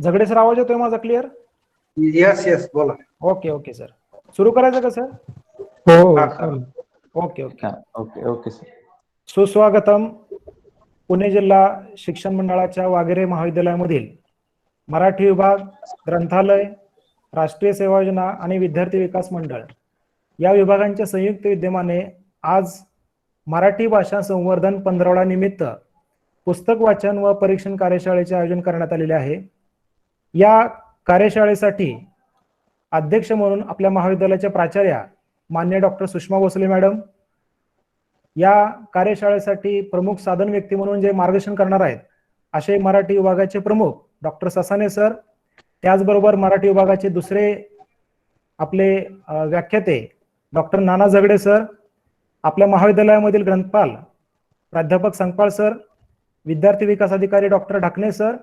झगडे सर, आवाज येतोय माझा क्लिअर? यस यस बोला. ओके ओके सर, सुरू करायचं का सर? हो हा, चालेल. Okay okay. Okay okay sir. सुस्वागतम. पुणे जिल्हा शिक्षण मंडळाच्या वागेरे महाविद्यालयामधील मराठी विभाग, ग्रंथालय, राष्ट्रीय सेवा योजना आणि विद्यार्थी विकास मंडळ या विभागांच्या संयुक्त विद्यमाने आज मराठी भाषा संवर्धन 15 निमित्त पुस्तक वाचन व परीक्षण कार्यशाळेचे आयोजन करण्यात आलेले आहे. या कार्यशाळेसाठी अध्यक्ष म्हणून आपल्या महाविद्यालयाच्या प्राचार्या मान्य डॉक्टर सुषमा भोसले मॅडम, या कार्यशाळेसाठी प्रमुख साधन व्यक्ती म्हणून जे मार्गदर्शन करणार आहेत असे मराठी विभागाचे प्रमुख डॉक्टर ससाने सर, त्याचबरोबर मराठी विभागाचे दुसरे आपले व्याख्याते डॉक्टर नाना झगडे सर, आपल्या महाविद्यालयामधील ग्रंथपाल प्राध्यापक संकपाळ सर, विद्यार्थी विकास अधिकारी डॉक्टर ढाकणे सर,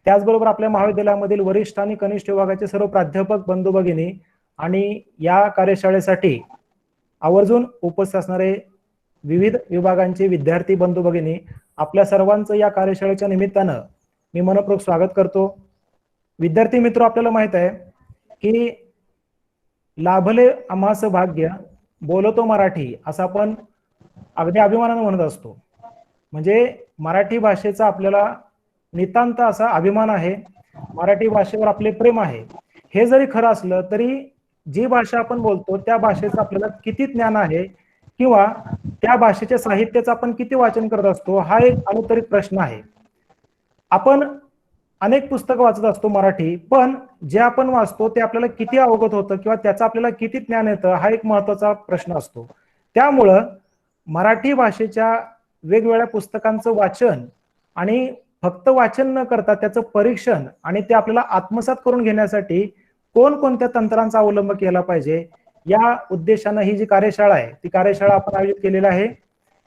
त्याचबरोबर आपल्या महाविद्यालयामधील वरिष्ठ आणि कनिष्ठ विभागाचे सर्व प्राध्यापक बंधू भगिनी आणि या कार्यशाळेसाठी आवर्जून उपस्थित असणारे विविध विभागांचे विद्यार्थी बंधू भगिनी, आपल्या सर्वांचं या कार्यशाळेच्या निमित्तानं मी मनपूर्वक स्वागत करतो. विद्यार्थी मित्र, आपल्याला माहित आहे की लाभले आम्हास भाग्य बोलतो मराठी असं आपण अगदी अभिमानानं म्हणत असतो. म्हणजे मराठी भाषेचा आपल्याला नितांत असा अभिमान आहे, मराठी भाषेवर आपले प्रेम आहे. हे जरी खरं असलं तरी जी भाषा आपण बोलतो त्या भाषेचं आपल्याला किती ज्ञान आहे किंवा त्या भाषेच्या साहित्याचं आपण किती वाचन करत असतो हा एक अनुत्तरित प्रश्न आहे. आपण अनेक पुस्तकं वाचत असतो मराठी, पण जे आपण वाचतो ते आपल्याला किती अवगत होतं किंवा त्याचं आपल्याला किती ज्ञान येतं हा एक महत्त्वाचा प्रश्न असतो. त्यामुळं मराठी भाषेच्या वेगवेगळ्या पुस्तकांचं वाचन आणि फक्त वाचन न करता त्याचं परीक्षण आणि ते आपल्याला आत्मसात करून घेण्यासाठी कोणकोणत्या तंत्रांचा अवलंब केला पाहिजे या उद्देशानं ही जी कार्यशाळा आहे ती कार्यशाळा आपण आयोजित केलेली आहे.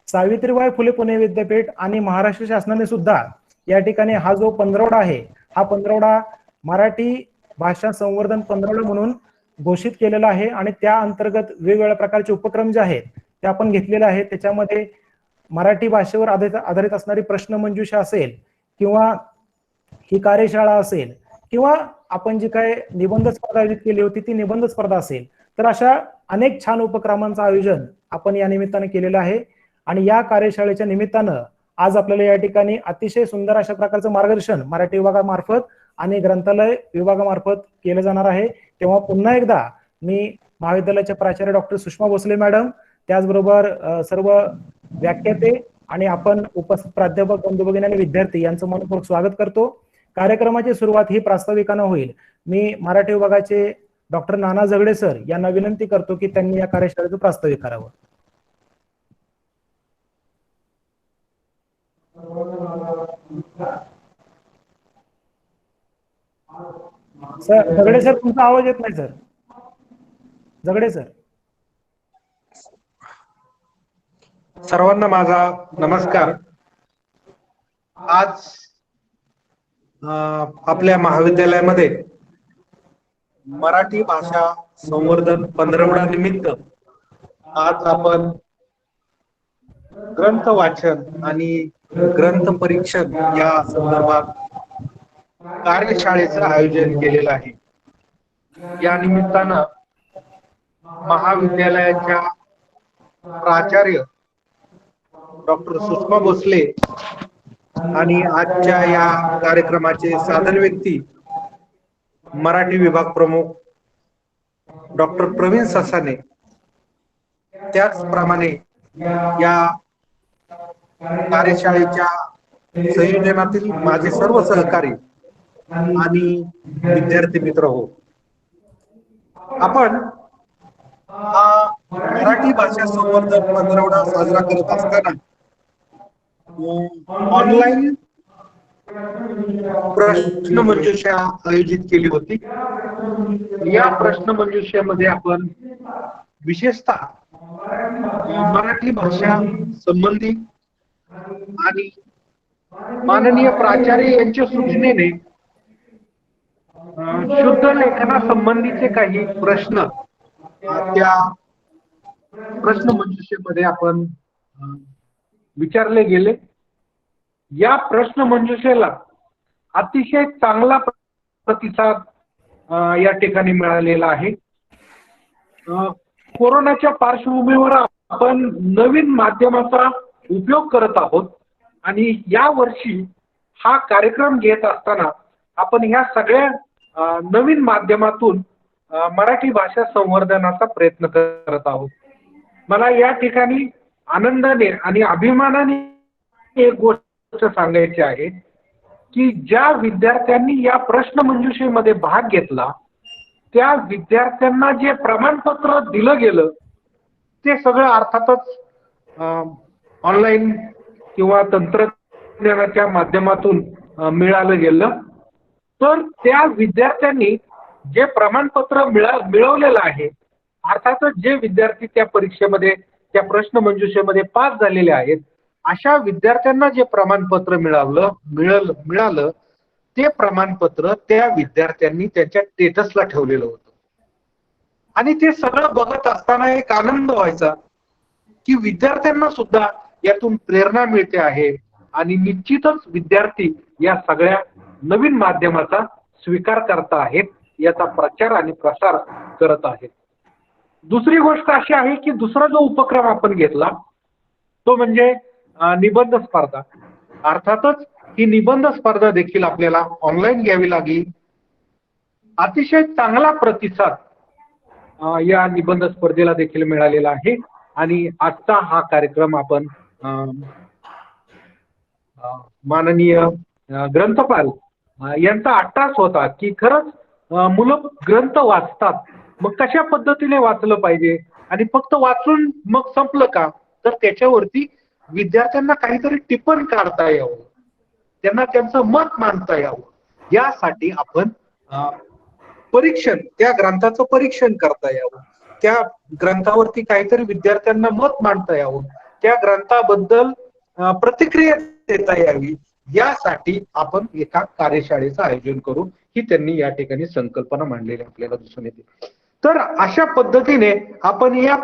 सावित्रीबाई फुले पुणे विद्यापीठ आणि महाराष्ट्र शासनाने सुद्धा या ठिकाणी हा जो 15 आहे हा 15 मराठी भाषा संवर्धन 15 म्हणून घोषित केलेला आहे आणि त्या अंतर्गत वेगवेगळ्या प्रकारचे उपक्रम जे आहेत ते आपण घेतलेले आहेत. त्याच्यामध्ये मराठी भाषेवर आधारित असणारी प्रश्नमंजुषा असेल किंवा ही कार्यशाळा असेल किंवा आपण जी काय निबंध स्पर्धा आयोजित केली होती ती निबंध स्पर्धा असेल, तर अशा अनेक छान उपक्रमांचं आयोजन आपण या निमित्तानं केलेलं आहे. आणि या कार्यशाळेच्या निमित्तानं आज आपल्याला या ठिकाणी अतिशय सुंदर अशा प्रकारचं मार्गदर्शन मराठी विभागामार्फत आणि ग्रंथालय विभागामार्फत केलं जाणार आहे. तेव्हा पुन्हा एकदा मी महाविद्यालयाच्या प्राचार्य डॉक्टर सुषमा भोसले मॅडम, त्याचबरोबर सर्व व्याख्याते आणि आपण उपस्थित प्राध्यापक बंधू भगिनी आणि विद्यार्थी यांचं मनपूर्वक स्वागत करतो. कार्यक्रमाची सुरुवात ही प्रास्ताविकानं होईल. मी मराठी विभागाचे डॉक्टर नाना झगडे सर यांना विनंती करतो की त्यांनी या कार्यशाळेचं प्रास्ताविक करावं. सर झगडे सर, तुमचा आवाज येत नाही सर. झगडे सर. सर्वांना माझा नमस्कार. आज आपल्या महाविद्यालयामध्ये मराठी भाषा संवर्धन 15 निमित्त आज आपण ग्रंथ वाचन आणि ग्रंथ परीक्षण या संदर्भात कार्यशाळेचं आयोजन केलेलं आहे. या निमित्तानं महाविद्यालयाच्या प्राचार्य डॉक्टर सुषमा भोसले आणि आजच्या या कार्यक्रमाचे साधन व्यक्ती मराठी विभाग प्रमुख डॉक्टर प्रवीण ससाने, त्याचप्रमाणे या कार्यशाळेच्या संयोजनातील माझे सर्व सहकारी आणि विद्यार्थी मित्र हो. आपण हा मराठी भाषा संवर्धन 15 साजरा करत असताना ऑनलाईन प्रश्नमंजुषा आयोजित केली होती. या प्रश्नमंजुषेमध्ये आपण विशेषतः मराठी भाषा संबंधी आणि माननीय प्राचार्य यांच्या सूचनेने शुद्ध लेखना संबंधीचे काही प्रश्न त्या प्रश्नमंजुषेमध्ये आपण विचारले गेले. या प्रश्नमंजुषेला अतिशय चांगला प्रतिसाद या ठिकाणी मिळालेला आहे. कोरोनाच्या पार्श्वभूमीवर आपण नवीन माध्यमाचा उपयोग करत आहोत आणि या वर्षी हा कार्यक्रम घेत असताना आपण ह्या सगळ्या नवीन माध्यमातून मराठी भाषा संवर्धनाचा प्रयत्न करत आहोत. मला या ठिकाणी आनंदाने आणि अभिमानाने एक गोष्ट सांगायची आहे की ज्या विद्यार्थ्यांनी या प्रश्नमंजुषेमध्ये भाग घेतला त्या विद्यार्थ्यांना जे प्रमाणपत्र दिलं गेलं ते सगळं अर्थातच ऑनलाईन किंवा तंत्रज्ञानाच्या माध्यमातून मिळालं गेलं. तर त्या विद्यार्थ्यांनी जे प्रमाणपत्र मिळवलेलं आहे, अर्थातच जे विद्यार्थी त्या परीक्षेमध्ये त्या प्रश्नमंजुषेमध्ये पास झालेले आहेत अशा विद्यार्थ्यांना जे प्रमाणपत्र मिळालं ते प्रमाणपत्र त्या विद्यार्थ्यांनी त्यांच्या स्टेटसला ठेवलेलं होतं. आणि ते सगळं बघत असताना एक आनंद व्हायचा की विद्यार्थ्यांना सुद्धा यातून प्रेरणा मिळते आहे आणि निश्चितच विद्यार्थी या सगळ्या नवीन माध्यमाचा स्वीकार करत आहेत, याचा प्रचार आणि प्रसार करत आहेत. दुसरी गोष्ट अशी आहे की दुसरा जो उपक्रम आपण घेतला तो म्हणजे निबंध स्पर्धा. अर्थातच ही निबंध स्पर्धा देखील आपल्याला ऑनलाईन घ्यावी लागली. अतिशय चांगला प्रतिसाद या निबंध स्पर्धेला देखील मिळालेला आहे आणि आजचा हा कार्यक्रम आपण माननीय ग्रंथपाल यांचा अट्टास होता की खरंच मुलं ग्रंथ वाचतात, मग कशा पद्धतीने वाचलं पाहिजे आणि फक्त वाचून मग संपलं का, तर त्याच्यावरती विद्यार्थ्यांना काहीतरी टिप्पण काढता यावं, त्यांना त्यांचं मत मांडता यावं, यासाठी आपण परीक्षण, त्या ग्रंथाचं परीक्षण करता यावं, त्या ग्रंथावरती काहीतरी विद्यार्थ्यांना मत मांडता यावं, त्या ग्रंथाबद्दल प्रतिक्रिया देता यावी, यासाठी आपण एका कार्यशाळेचं आयोजन करू ही त्यांनी या ठिकाणी संकल्पना मांडलेली आपल्याला दिसून येते. तर अशा पद्धतीने आपण या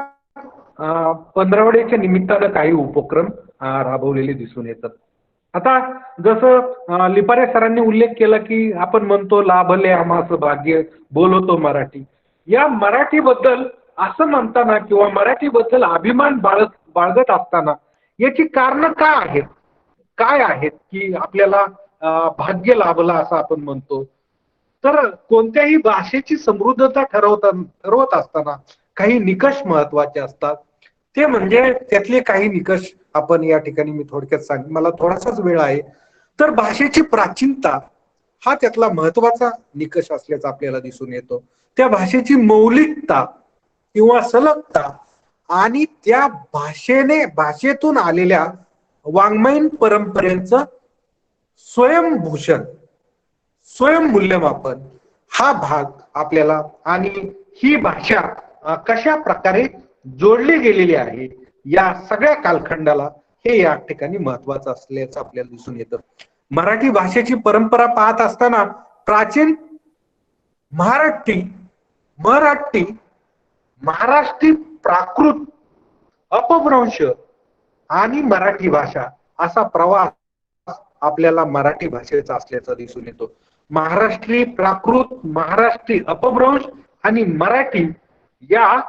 पंधरवड्याच्या निमित्तानं काही उपक्रम राबवलेले दिसून येतात. आता जसं लिपारे सरांनी उल्लेख केला की आपण म्हणतो लाभले आम्हास भाग्य बोलतो मराठी. या मराठीबद्दल असं म्हणताना किंवा मराठीबद्दल अभिमान बाळगत असताना याची कारणं काय आहेत की आपल्याला भाग्य लाभलं असं आपण म्हणतो. तर कोणत्याही भाषेची समृद्धता ठरवत असताना काही निकष महत्वाचे असतात. ते म्हणजे त्यातले काही निकष आपण या ठिकाणी मी थोडक्यात सांगेन, मला थोडासाच वेळ आहे. तर भाषेची प्राचीनता हा त्यातला महत्वाचा निकष असल्याचं आपल्याला दिसून येतो. त्या भाषेची मौलिकता किंवा सलगता आणि त्या भाषेतून आलेल्या वाङ्मयीन परंपरेचं स्वयंभूषण, स्वयंमूल्यमापन हा भाग आपल्याला आणि ही भाषा कशा प्रकारे जोडली गेलेली आहे या सगळ्या कालखंडाला हे या ठिकाणी महत्वाचं असल्याचं आपल्याला दिसून येतं. मराठी भाषेची परंपरा पाहत असताना प्राचीन मराठी, महाराष्ट्री, प्राकृत, अपभ्रंश आणि मराठी भाषा असा प्रवास आपल्याला मराठी भाषेचा असल्याचं दिसून येतो. महाराष्ट्री, प्राकृत, महाराष्ट्री, अपभ्रंश आणि मराठी या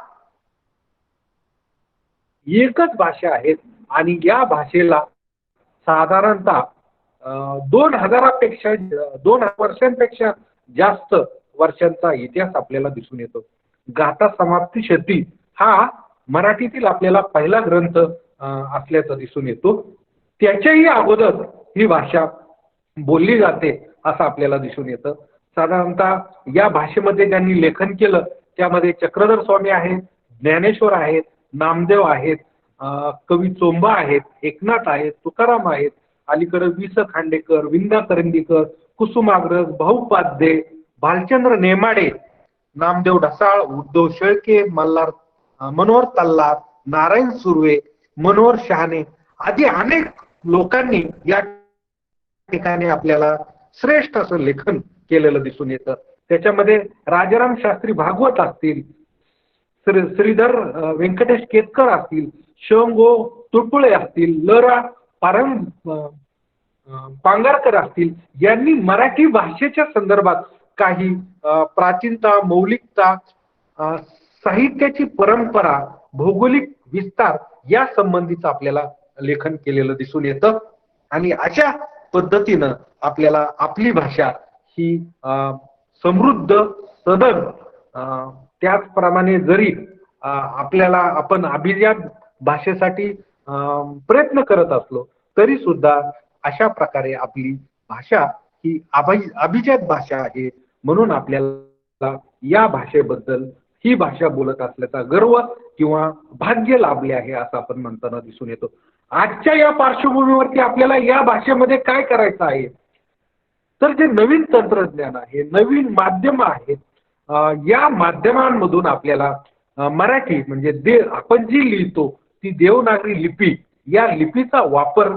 एकच भाषा आहेत आणि या भाषेला साधारणतः 2000 वर्षांपेक्षा जास्त वर्षांचा इतिहास आपल्याला दिसून येतो. गाथा समाप्ती शती हा मराठीतील आपल्याला पहिला ग्रंथ असल्याचं दिसून येतो. त्याच्याही अगोदर ही भाषा बोलली जाते असं आपल्याला दिसून येतं. साधारणतः या भाषेमध्ये ज्यांनी लेखन केलं त्यामध्ये चक्रधर स्वामी आहेत, ज्ञानेश्वर आहेत, नामदेव आहेत, कवी चोंबा आहेत, एकनाथ आहेत, तुकाराम आहेत, अलीकडे वि स खांडेकर, विंदा करंदीकर, कुसुमाग्रज, भाऊपाध्ये, भालचंद्र नेमाडे, नामदेव ढसाळ, उद्धव शेळके, मनोहर तल्लार, नारायण सुर्वे, मनोहर शहाणे आदी अनेक लोकांनी या ठिकाणी आपल्याला श्रेष्ठ असं लेखन केलेलं दिसून येतं. त्याच्यामध्ये राजाराम शास्त्री भागवत असतील, श्रीधर व्यंकटेश केतकर असतील, शंगो तुटपुळे असतील, लरा पांगारकर असतील, यांनी मराठी भाषेच्या संदर्भात काही प्राचीनता, मौलिकता, साहित्याची परंपरा, भौगोलिक विस्तार या संबंधीचं आपल्याला लेखन केलेलं दिसून येतं. आणि अशा पद्धतीनं आपल्याला आपली भाषा ही समृद्ध, सदन, त्याचप्रमाणे जरी आपल्याला आपण अभिजात भाषेसाठी प्रयत्न करत असलो तरी सुद्धा अशा प्रकारे आपली भाषा ही अभिजात भाषा आहे. म्हणून आपल्याला या भाषेबद्दल, ही भाषा बोलत असल्याचा गर्व किंवा भाग्य लाभले आहे असं आपण म्हणताना दिसून येतो. आजच्या या पार्श्वभूमीवरती आपल्याला या भाषेमध्ये काय करायचं आहे, तर जे नवीन तंत्रज्ञान आहे, नवीन माध्यम आहेत, या माध्यमांमधून आपल्याला मराठी म्हणजे आपण जी लिहितो ती देवनागरी लिपी, या लिपीचा वापर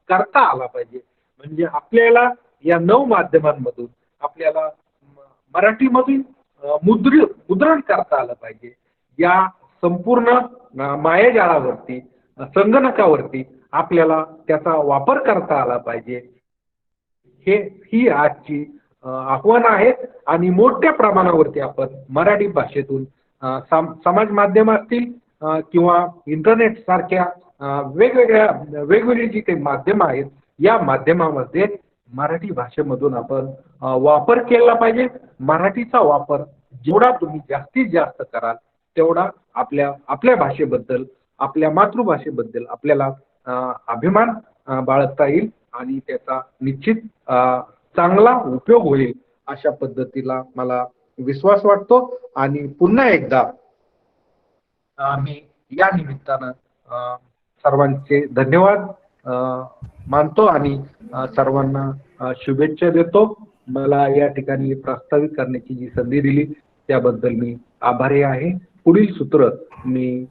करता आला पाहिजे. म्हणजे आपल्याला या 9 माध्यमांमधून आपल्याला मराठीमधून मुद्रण करता आलं पाहिजे. या संपूर्ण मायाजाळावरती, संगणकावरती आपल्याला त्याचा वापर करता आला पाहिजे. ही आजची आव्हान आहेत आणि मोठ्या प्रमाणावरती आपण मराठी भाषेतून समाज माध्यम असतील किंवा इंटरनेट सारख्या वेगवेगळी जी काही माध्यम आहेत, या माध्यमामध्ये मराठी भाषेमधून आपण वापर केला पाहिजे. मराठीचा वापर जेवढा तुम्ही जास्तीत जास्त कराल तेवढा आपल्या भाषेबद्दल, आपल्या मातृभाषेबद्दल आपल्याला अभिमान बाळगता येईल आणि त्याचा निश्चित चांगला उपयोग होईल अशा पद्धतीला मला विश्वास वाटतो. आणि पुन्हा एकदा मी या निमित्तानं सर्वांचे धन्यवाद मानतो आणि सर्वांना शुभेच्छा देतो. मला या ठिकाणी प्रास्ताविक करण्याची जी संधी दिली त्याबद्दल मी आभारी आहे. पुढील सूत्र मी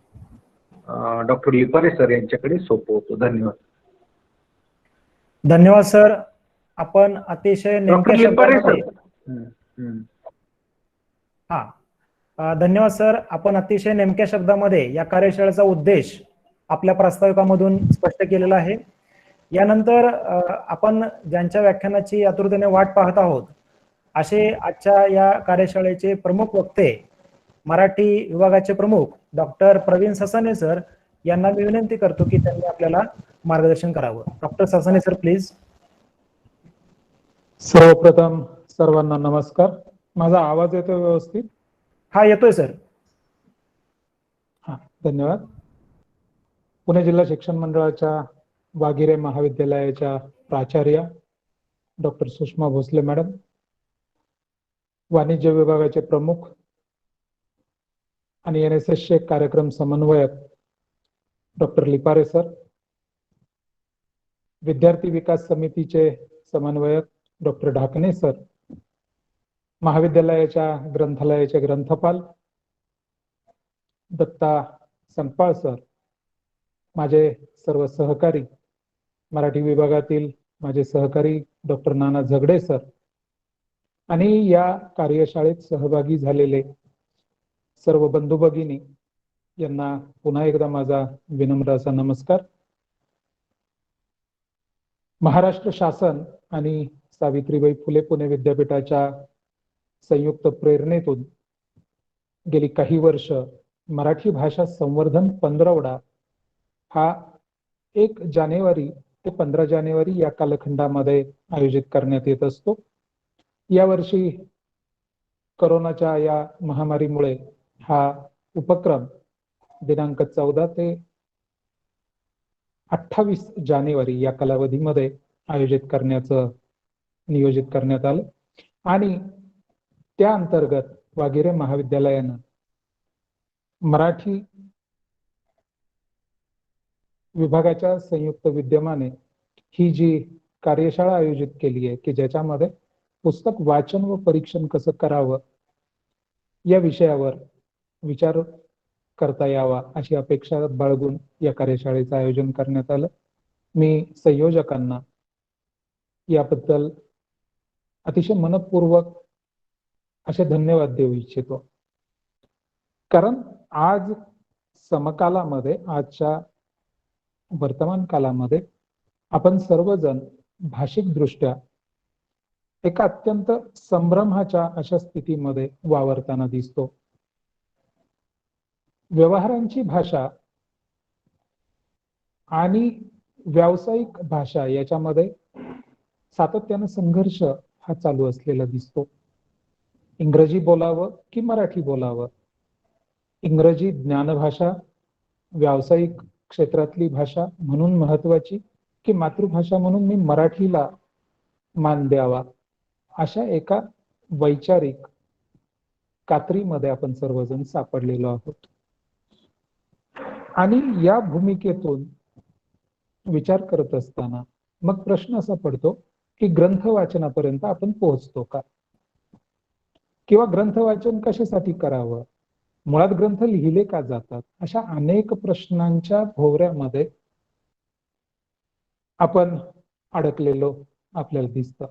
डॉक्टर लिपारे सर यांच्याकडे सोपवतो. धन्यवाद. धन्यवाद सर. आपण अतिशय नेमक्या शब्दामध्ये धन्यवाद सर. आपण अतिशय नेमक्या शब्दामध्ये या कार्यशाळेचा उद्देश आपल्या प्रास्ताविकामधून स्पष्ट केलेला आहे. यानंतर आपण ज्यांच्या व्याख्यानाची आतुरतेने वाट पाहत आहोत असे आजच्या या कार्यशाळेचे प्रमुख वक्ते, मराठी विभागाचे प्रमुख डॉक्टर प्रवीण ससाने सर यांना मी विनंती करतो की त्यांनी आपल्याला मार्गदर्शन करावं. Doctor Sasane sir please. सर्वप्रथम सर्वांना नमस्कार. माझा आवाज येतो व्यवस्थित? हा, येतोय सर. हा, धन्यवाद. पुणे जिल्हा शिक्षण मंडळाच्या वाघिरे महाविद्यालयाच्या प्राचार्य डॉक्टर सुषमा भोसले मॅडम, वाणिज्य विभागाचे प्रमुख आणि NSSचे कार्यक्रम समन्वयक डॉक्टर लिपारे सर, विद्यार्थी विकास समितीचे समन्वयक डॉक्टर ढाकणे सर, महाविद्यालयाच्या ग्रंथालयाचे ग्रंथपाल दत्ता संपाळ सर, माझे सर्व सहकारी, मराठी विभागातील माझे सहकारी डॉक्टर नाना झगडे सर आणि या कार्यशाळेत सहभागी झालेले सर्व बंधू भगिनी यांना पुन्हा एकदा माझा विनम्र असा नमस्कार. महाराष्ट्र शासन आणि सावित्रीबाई फुले पुणे विद्यापीठाच्या संयुक्त प्रेरणेतून गेली काही वर्ष मराठी भाषा संवर्धन पंधरवडा हा 1 जानेवारी ते 15 जानेवारी या कालखंडामध्ये आयोजित करण्यात येत असतो. यावर्षी कोरोनाच्या या महामारीमुळे हा उपक्रम दिनांक 14 ते 28 जानेवारी या कालावधीमध्ये आयोजित करण्याचं नियोजित करण्यात आलं आणि त्या अंतर्गत वाघिरे महाविद्यालयानं मराठी विभागाच्या संयुक्त विद्यमाने ही जी कार्यशाळा आयोजित केली आहे की ज्याच्यामध्ये पुस्तक वाचन व परीक्षण कसं करावं या विषयावर विचार करता यावा अशी अपेक्षा बाळगून या कार्यशाळेचं आयोजन करण्यात आलं. मी संयोजकांना याबद्दल अतिशय मनपूर्वक असे धन्यवाद देऊ इच्छितो. कारण आज समकालामध्ये, आजच्या वर्तमान कालामध्ये आपण सर्वजण भाषिक दृष्ट्या एका अत्यंत संभ्रमाच्या अशा स्थितीमध्ये वावरताना दिसतो. व्यवहारांची भाषा आणि व्यावसायिक भाषा याच्यामध्ये सातत्यानं संघर्ष हा चालू असलेला दिसतो. इंग्रजी बोलावं की मराठी बोलावं, इंग्रजी ज्ञानभाषा, व्यावसायिक क्षेत्रातली भाषा म्हणून महत्वाची की मातृभाषा म्हणून मी मराठीला मान द्यावा, अशा एका वैचारिक कात्रीमध्ये आपण सर्वजण सापडलेलो आहोत. आणि या भूमिकेतून विचार करत असताना मग प्रश्न असा पडतो की ग्रंथ वाचनापर्यंत आपण पोहोचतो का, किंवा ग्रंथ वाचन कशासाठी करावं, मुळात ग्रंथ लिहिले का जातात, अशा अनेक प्रश्नांच्या भोवऱ्यामध्ये आपण अडकलेलो आपल्याला दिसतं.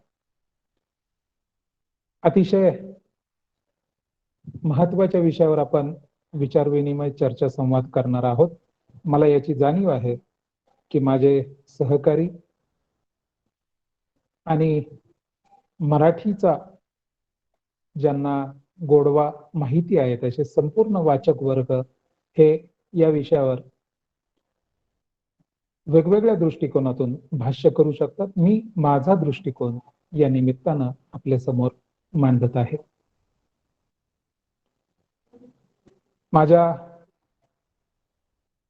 अतिशय महत्वाच्या विषयावर आपण विचारविनिमय चर्चा संवाद करणार आहोत. मला याची जाणीव आहे की माझे सहकारी आणि मराठीचा ज्यांना गोडवा माहिती आहे तसे संपूर्ण वाचक वर्ग हे या विषयावर वेगवेगळ्या दृष्टिकोनातून भाष्य करू शकतात. मी माझा दृष्टिकोन या निमित्तानं आपल्या समोर मांडत आहे. माझ्या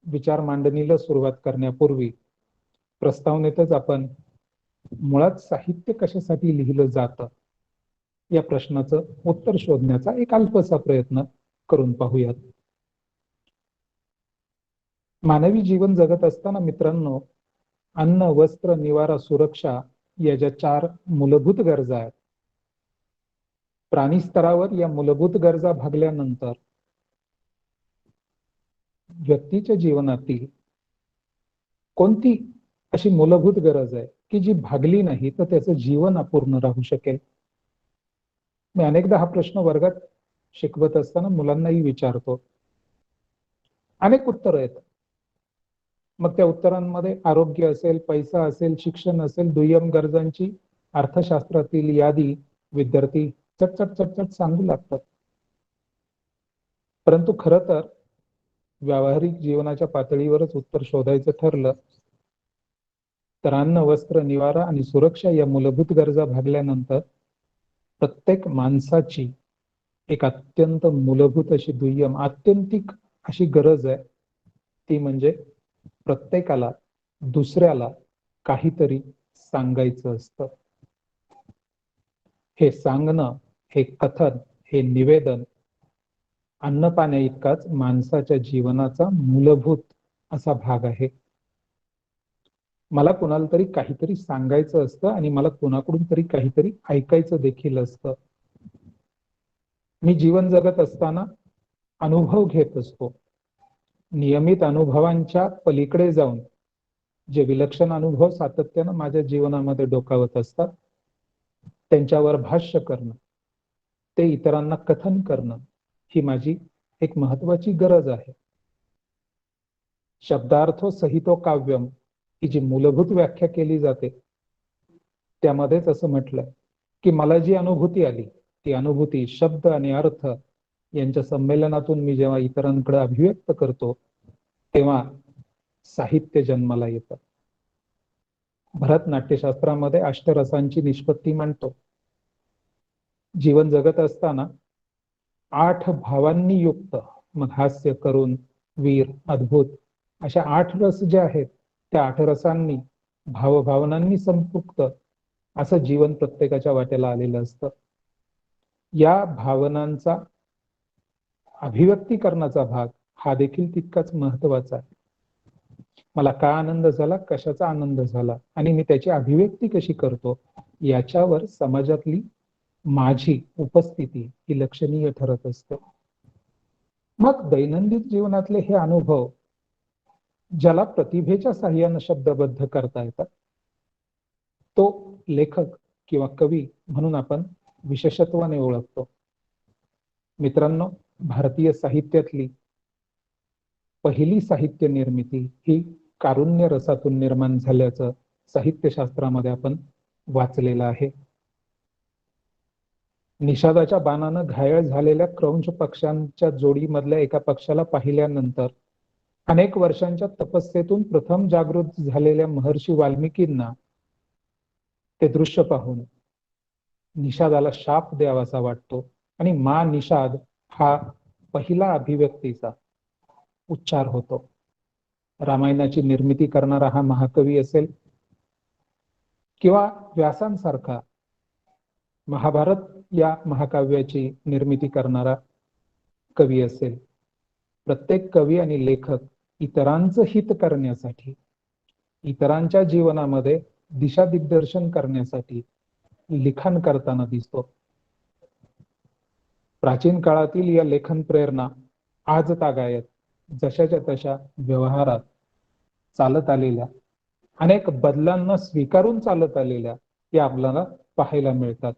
विचार मांडणीला सुरुवात करण्यापूर्वी प्रस्तावनेतच आपण मुळात साहित्य कशासाठी लिहिलं जातं या प्रश्नाचं उत्तर शोधण्याचा एक अल्पसा प्रयत्न करून पाहूयात. मानवी जीवन जगत असताना मित्रांनो, अन्न, वस्त्र, निवारा, सुरक्षा या ज्या 4 मूलभूत गरजा आहेत, प्राणी स्तरावर या मूलभूत गरजा भागल्यानंतर व्यक्तीच्या जीवनातील कोणती अशी मूलभूत गरज आहे की जी भागली नाही तर त्याचं जीवन अपूर्ण राहू शकेल. मी अनेकदा हा प्रश्न वर्गात शिकवत असताना मुलांनाही विचारतो. अनेक उत्तरं आहेत. मग त्या उत्तरांमध्ये आरोग्य असेल, पैसा असेल, शिक्षण असेल, दुय्यम गरजांची अर्थशास्त्रातील यादी विद्यार्थी चटचट चटचट सांगू लागतात. परंतु खरं तर व्यावहारिक जीवनाच्या पातळीवरच उत्तर शोधायचं ठरलं तर अन्न, वस्त्र, निवारा आणि सुरक्षा या मूलभूत गरजा भागल्यानंतर प्रत्येक माणसाची एक अत्यंत मूलभूत अशी दुय्यम आत्यंतिक अशी गरज आहे, ती म्हणजे प्रत्येकाला दुसऱ्याला काहीतरी सांगायचं असतं. हे सांगणं, हे कथन, हे निवेदन अन्न पाण्या इतकाच माणसाच्या जीवनाचा मूलभूत असा भाग आहे. मला कुणाला तरी काहीतरी सांगायचं असतं आणि मला कुणाकडून तरी काहीतरी ऐकायचं देखील असतं. मी जीवन जगत असताना अनुभव घेत असतो. नियमित अनुभवांच्या पलीकडे जाऊन जे विलक्षण अनुभव सातत्यानं माझ्या जीवनामध्ये डोकावत असतात त्यांच्यावर भाष्य करणं, ते इतरांना कथन करणं ही माझी एक महत्वाची गरज आहे. शब्दार्थो सहितो काव्यम ही जी मूलभूत व्याख्या केली जाते त्यामध्येच असं म्हटलंय की मला जी अनुभूती आली ती अनुभूती शब्द आणि अर्थ यांच्या संमेलनातून मी जेव्हा इतरांकडे अभिव्यक्त करतो तेव्हा साहित्य जन्माला येतं. भरतनाट्यशास्त्रामध्ये अष्टरसांची निष्पत्ती मांडतो. जीवन जगत असताना 8 भावांनी युक्त, मग हास्य, करुण, वीर, अद्भुत अशा 8 रस जे आहेत त्या 8 रसांनी, भावभावनांनी संपृक्त असं जीवन प्रत्येकाच्या वाट्याला आलेलं असतं. या भावनांचा अभिव्यक्ती करण्याचा भाग हा देखील तितकाच महत्वाचा आहे. मला का आनंद झाला, कशाचा आनंद झाला आणि मी त्याची अभिव्यक्ती कशी करतो याच्यावर समाजातली माझी उपस्थिती ही लक्षणीय ठरत असते. मग दैनंदिन जीवनातले हे अनुभव ज्याला प्रतिभेच्या साह्यानं शब्दबद्ध करता येतात तो लेखक किंवा कवी म्हणून आपण विशेषत्वाने ओळखतो. मित्रांनो, भारतीय साहित्यातली पहिली साहित्य निर्मिती ही कारुण्य रसातून निर्माण झाल्याचं साहित्यशास्त्रामध्ये आपण वाचलेलं आहे. निषादाच्या बाणानं घायल झालेल्या क्रौंच पक्ष्यांच्या जोडीमधल्या एका पक्षाला पाहिल्यानंतर अनेक वर्षांच्या तपस्येतून प्रथम जागृत झालेल्या महर्षी वाल्मिकींना ते दृश्य पाहून निषादाला शाप द्यावासा वाटतो आणि मा निषाद हा पहिला अभिव्यक्तीचा उच्चार होतो. रामायणाची निर्मिती करणारा हा महाकवी असेल किंवा व्यासांसारखा महाभारत या महाकाव्याची निर्मिती करणारा कवी असेल, प्रत्येक कवी आणि लेखक इतरांचं हित करण्यासाठी, इतरांच्या जीवनामध्ये दिशा दिग्दर्शन करण्यासाठी लिखाण करताना दिसतो. प्राचीन काळातील या लेखन प्रेरणा आज तागायत जशाच्या तशा व्यवहारात चालत आलेल्या, अनेक बदलांना स्वीकारून चालत आलेल्या या आपल्याला पाहायला मिळतात.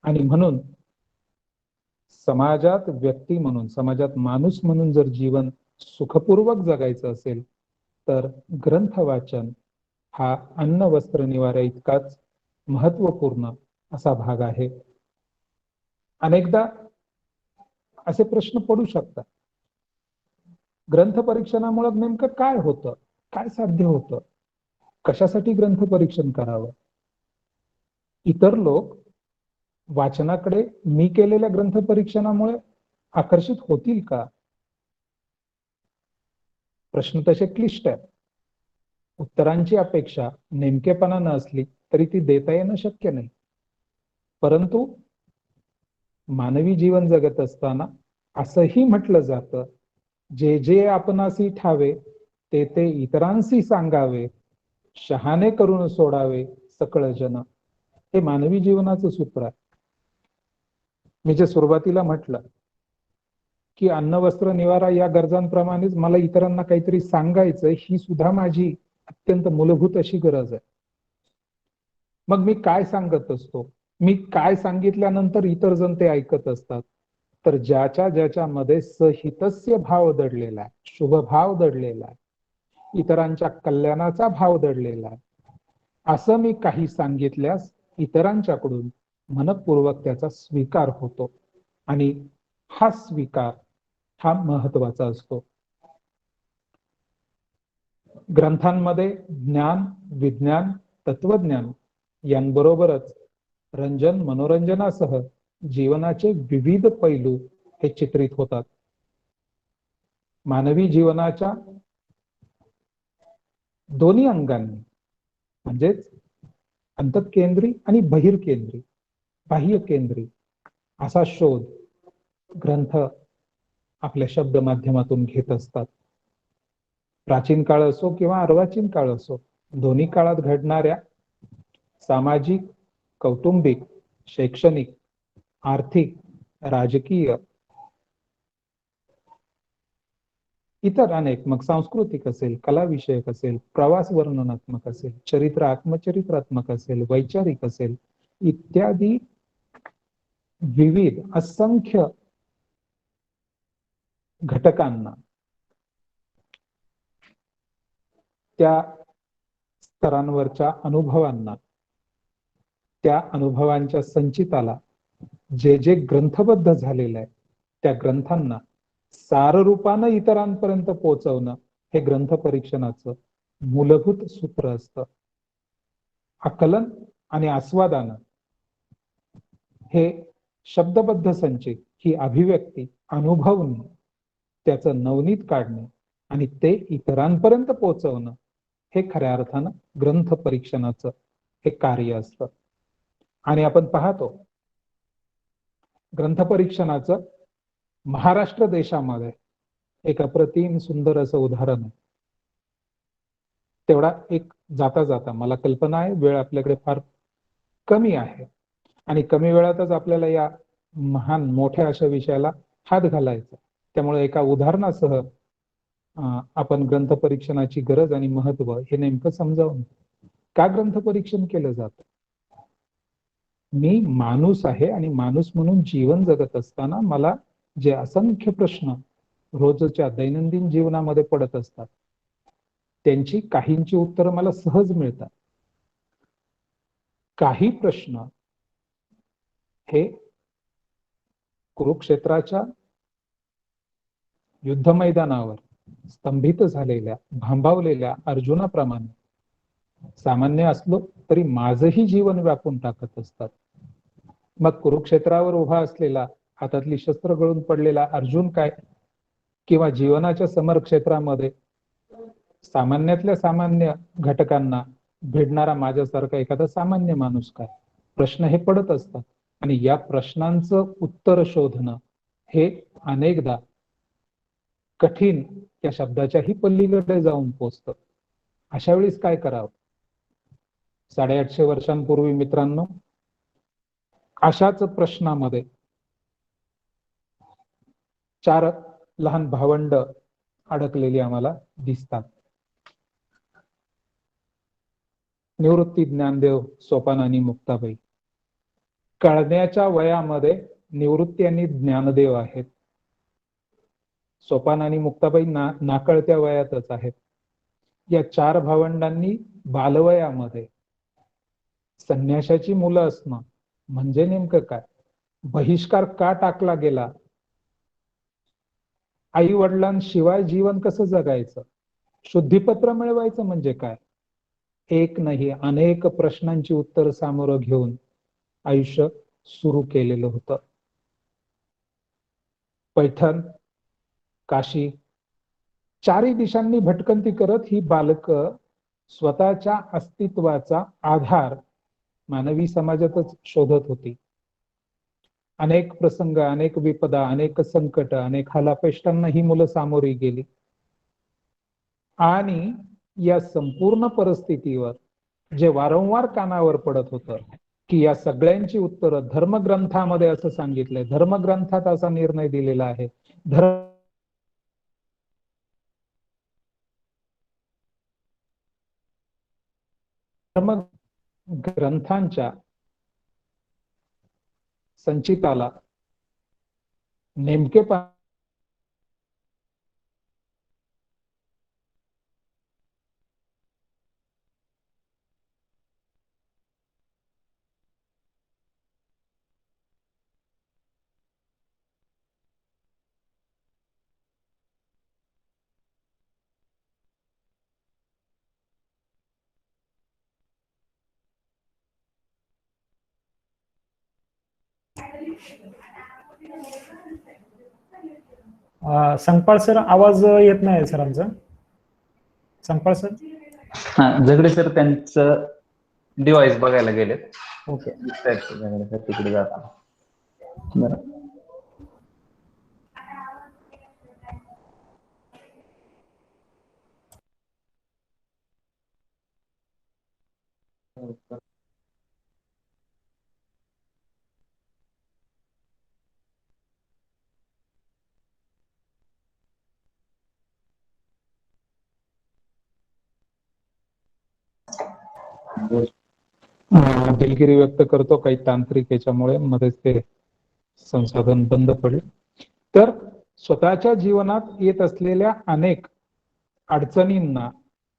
आणि म्हणून समाजात व्यक्ती म्हणून, समाजात माणूस म्हणून जर जीवन सुखपूर्वक जगायचं असेल तर ग्रंथ वाचन हा अन्न वस्त्र निवारा इतकाच महत्वपूर्ण असा भाग आहे. अनेकदा असे प्रश्न पडू शकतात, ग्रंथ परीक्षणामुळे नेमकं काय होतं, काय साध्य होतं, कशासाठी ग्रंथ परीक्षण करावं? इतर लोक वाचनाकडे मी केलेल्या ग्रंथ परीक्षणामुळे आकर्षित होतील का? प्रश्न तसे क्लिष्ट आहे. उत्तरांची अपेक्षा नेमकेपणा न असली तरी ती देता येणं शक्य नाही. परंतु मानवी जीवन जगत असताना असंही म्हटलं जातं, जे जे आपणासी ठावे ते ते इतरांशी सांगावे, शहाणे करून सोडावे सकळ जन. हे मानवी जीवनाचं सूत्र आहे. मी जे सुरुवातीला म्हटलं की अन्न वस्त्र निवारा या गरजांप्रमाणेच मला इतरांना काहीतरी सांगायचं, ही सुद्धा माझी अत्यंत मूलभूत अशी गरज आहे. मग मी काय सांगत असतो, मी काय सांगितल्यानंतर इतर जण ते ऐकत असतात, तर ज्याच्या ज्याच्यामध्ये सहितस्य भाव दडलेला आहे, शुभ भाव दडलेला आहे, इतरांच्या कल्याणाचा भाव दडलेला आहे, असं मी काही सांगितल्यास इतरांच्याकडून मनपूर्वक त्याचा स्वीकार होतो. आणि हा स्वीकार हा महत्वाचा असतो. ग्रंथांमध्ये ज्ञान, विज्ञान, तत्वज्ञान यांबरोबरच रंजन, मनोरंजनासह जीवनाचे विविध पैलू हे चित्रित होतात. मानवी जीवनाच्या दोन्ही अंगांनी म्हणजेच अंतःकेंद्री आणि बहिर्केंद्री, बाह्य केंद्री असा शोध ग्रंथ आपल्या शब्द माध्यमातून घेत असतात. प्राचीन काळ असो किंवा अर्वाचीन काळ असो, दोन्ही काळात घडणाऱ्या सामाजिक, कौटुंबिक, शैक्षणिक, आर्थिक, राजकीय, इतर अनेक, मग सांस्कृतिक असेल, कला विषयक असेल, प्रवास वर्णनात्मक असेल, चरित्र आत्मचरित्रात्मक असेल, वैचारिक असेल, इत्यादी विविध असंख्य घटकांना, त्या स्तरांवरच्या अनुभवांना, त्या अनुभवांच्या संचिताला जे जे ग्रंथबद्ध झालेलं आहे त्या ग्रंथांना साररूपानं इतरांपर्यंत पोहोचवणं हे ग्रंथ परीक्षणाचं मूलभूत सूत्र असतं. आकलन आणि आस्वादानं हे शब्दबद्ध संचित, ही अभिव्यक्ती अनुभवणे, त्याचं नवनीत काढणे आणि ते इतरांपर्यंत पोहोचवणं हे खऱ्या अर्थानं ग्रंथ परीक्षणाचं हे कार्य असतं. आणि आपण पाहतो ग्रंथ परीक्षणाचं महाराष्ट्र देशामध्ये एक अप्रतिम सुंदर असं उदाहरण आहे. तेवढा एक जाता जाता, मला कल्पना आहे वेळ आपल्याकडे फार कमी आहे आणि कमी वेळातच आपल्याला या महान मोठ्या अशा विषयाला हात घालायचा, त्यामुळे एका उदाहरणासह आपण ग्रंथ परीक्षणाची गरज आणि महत्व हे नेमकं समजावून का ग्रंथ परीक्षण केलं जातं. मी माणूस आहे आणि माणूस म्हणून जीवन जगत असताना मला जे असंख्य प्रश्न रोजच्या दैनंदिन जीवनामध्ये पडत असतात, त्यांची काहींची उत्तरं मला सहज मिळतात. काही प्रश्न हे कुरुक्षेत्राच्या युद्ध मैदानावर स्तंभित झालेल्या भांबावलेल्या अर्जुनाप्रमाणे सामान्य असलो तरी माझंही जीवन व्यापून टाकत असतात. मग कुरुक्षेत्रावर उभा असलेला हातातली शस्त्र गळून पडलेला अर्जुन काय, किंवा जीवनाच्या समरक्षेत्रामध्ये सामान्यातल्या सामान्य घटकांना भिडणारा माझ्यासारखा एखादा सामान्य माणूस काय, प्रश्न हे पडत असतात. आणि या प्रश्नांचं उत्तर शोधणं हे अनेकदा कठीण या शब्दाच्याही पलीकडे जाऊन पोचतं. अशा वेळेस काय करावं? 850 वर्षांपूर्वी मित्रांनो अशाच प्रश्नामध्ये 4 लहान भावंड अडकलेली आम्हाला दिसतात. निवृत्ती, ज्ञानदेव, सोपान आणि मुक्ताबाई. कळण्याच्या वयामध्ये निवृत्ती आणि ज्ञानदेव आहेत. सोपान आणि मुक्ताबाई नाकळत्या वयातच आहेत. या 4 भावंडांनी बालवयामध्ये संन्याशाची मुलं असणं म्हणजे नेमकं काय, बहिष्कार का टाकला गेला, आई वडिलांशिवाय जीवन कसं जगायचं, शुद्धीपत्र मिळवायचं म्हणजे काय, एक नाही अनेक प्रश्नांची उत्तर सामोरं घेऊन आयुष्य सुरू केलेलं होतं. पैठण, काशी, 4ही दिशांनी भटकंती करत ही बालकं स्वतःच्या अस्तित्वाचा आधार मानवी समाजातच शोधत होती. अनेक प्रसंग, अनेक विपदा, अनेक संकट, अनेक हालापेष्टांना ही मुलं सामोरी गेली. आणि या संपूर्ण परिस्थितीवर जे वारंवार कानावर पडत होतं की या सगळ्यांची उत्तरं धर्मग्रंथामध्ये असं सांगितलंय, धर्मग्रंथात असा निर्णय दिलेला आहे, धर्मग्रंथांच्या संचिताला नेमके संकपाळ सर, आवाज येत नाही सर आमचा. संकपाळ सर. हा, झगडे सर त्यांचं डिव्हाइस बघायला गेलेत. ओके. झगडे सर तिकडे जाताना. बरं. दिलगिरी व्यक्त करतो, काही तांत्रिक याच्यामुळे मध्येच ते संसाधन बंद पडले. तर स्वतःच्या जीवनात येत असलेल्या अनेक अडचणींना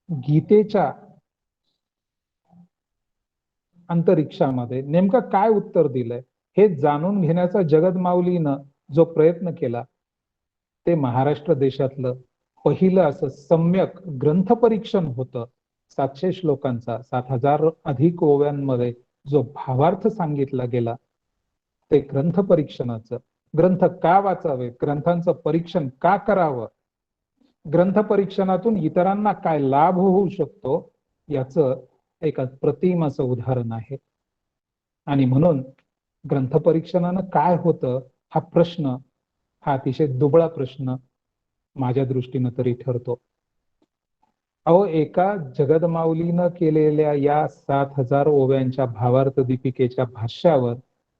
गीतेच्या अंतरिक्षामध्ये नेमकं काय उत्तर दिलंय हे जाणून घेण्याचा जगदमाऊलीनं जो प्रयत्न केला ते महाराष्ट्र देशातलं पहिलं असं सम्यक ग्रंथ परीक्षण होतं. 700 श्लोकांचा 7000 अधिक ओव्यांमध्ये जो भावार्थ सांगितला गेला ते ग्रंथ परीक्षणाचं. ग्रंथ का वाचावे, ग्रंथांचं परीक्षण का करावं, ग्रंथ परीक्षणातून इतरांना काय लाभ होऊ शकतो याचं एक अप्रतिम असं उदाहरण आहे. आणि म्हणून ग्रंथ परीक्षणानं काय होतं हा प्रश्न, हा अतिशय दुबळा प्रश्न माझ्या दृष्टीनं तरी ठरतो. अहो, एका जगदमाऊलीनं केलेल्या या 7000 ओव्यांच्या भावार्थ दीपिकेच्या भाष्यावर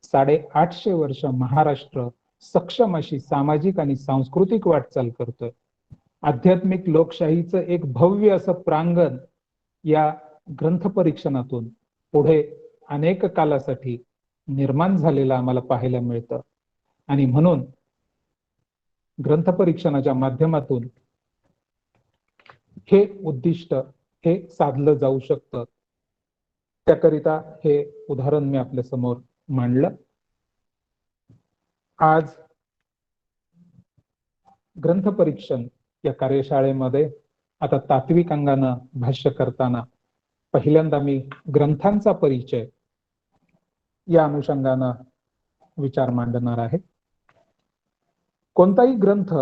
850 वर्ष महाराष्ट्र सक्षम अशी सामाजिक आणि सांस्कृतिक वाटचाल करतोय. आध्यात्मिक लोकशाहीचं एक भव्य असं प्रांगण या ग्रंथ परीक्षणातून पुढे अनेक कालासाठी निर्माण झालेलं आम्हाला पाहायला मिळतं. आणि म्हणून ग्रंथ परीक्षणाच्या माध्यमातून हे उद्दिष्ट हे साधलं जाऊ शकतं. त्याकरिता हे उदाहरण मी आपल्या समोर मांडलं. आज ग्रंथ परीक्षण या कार्यशाळेमध्ये आता तात्विक अंगानं भाष्य करताना पहिल्यांदा मी ग्रंथांचा परिचय या अनुषंगानं विचार मांडणार आहे. कोणताही ग्रंथ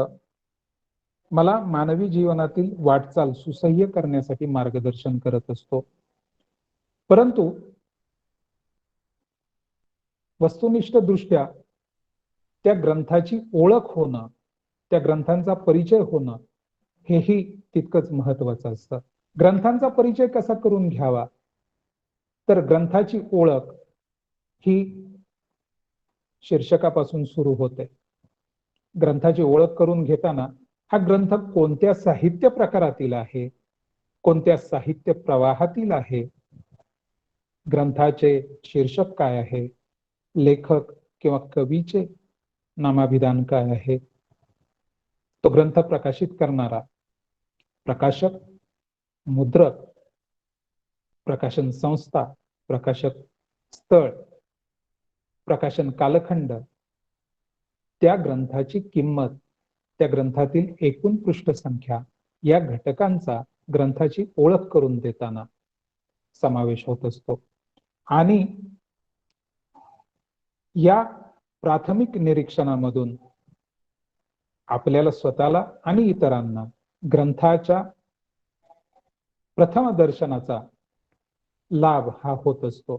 मला मानवी जीवनातील वाटचाल सुसह्य करण्यासाठी मार्गदर्शन करत असतो, परंतु वस्तुनिष्ठ दृष्ट्या त्या ग्रंथाची ओळख होणं, त्या ग्रंथांचा परिचय होणं हेही तितकंच महत्वाचं असतं. ग्रंथांचा परिचय कसा करून घ्यावा, तर ग्रंथाची ओळख ही शीर्षकापासून सुरू होते. ग्रंथाची ओळख करून घेताना हा ग्रंथ कोणत्या साहित्य प्रकारातील आहे, कोणत्या साहित्य प्रवाहातील आहे, ग्रंथाचे शीर्षक काय आहे, लेखक किंवा कवीचे नामाभिधान काय आहे, तो ग्रंथ प्रकाशित करणारा प्रकाशक, मुद्रक, प्रकाशन संस्था, प्रकाशक स्थळ, प्रकाशन कालखंड, त्या ग्रंथाची किंमत, त्या ग्रंथातील एकूण पृष्ठसंख्या या घटकांचा ग्रंथाची ओळख करून देताना समावेश होत असतो. आणि या प्राथमिक निरीक्षणामधून आपल्याला स्वतःला आणि इतरांना ग्रंथाच्या प्रथम दर्शनाचा लाभ हा होत असतो.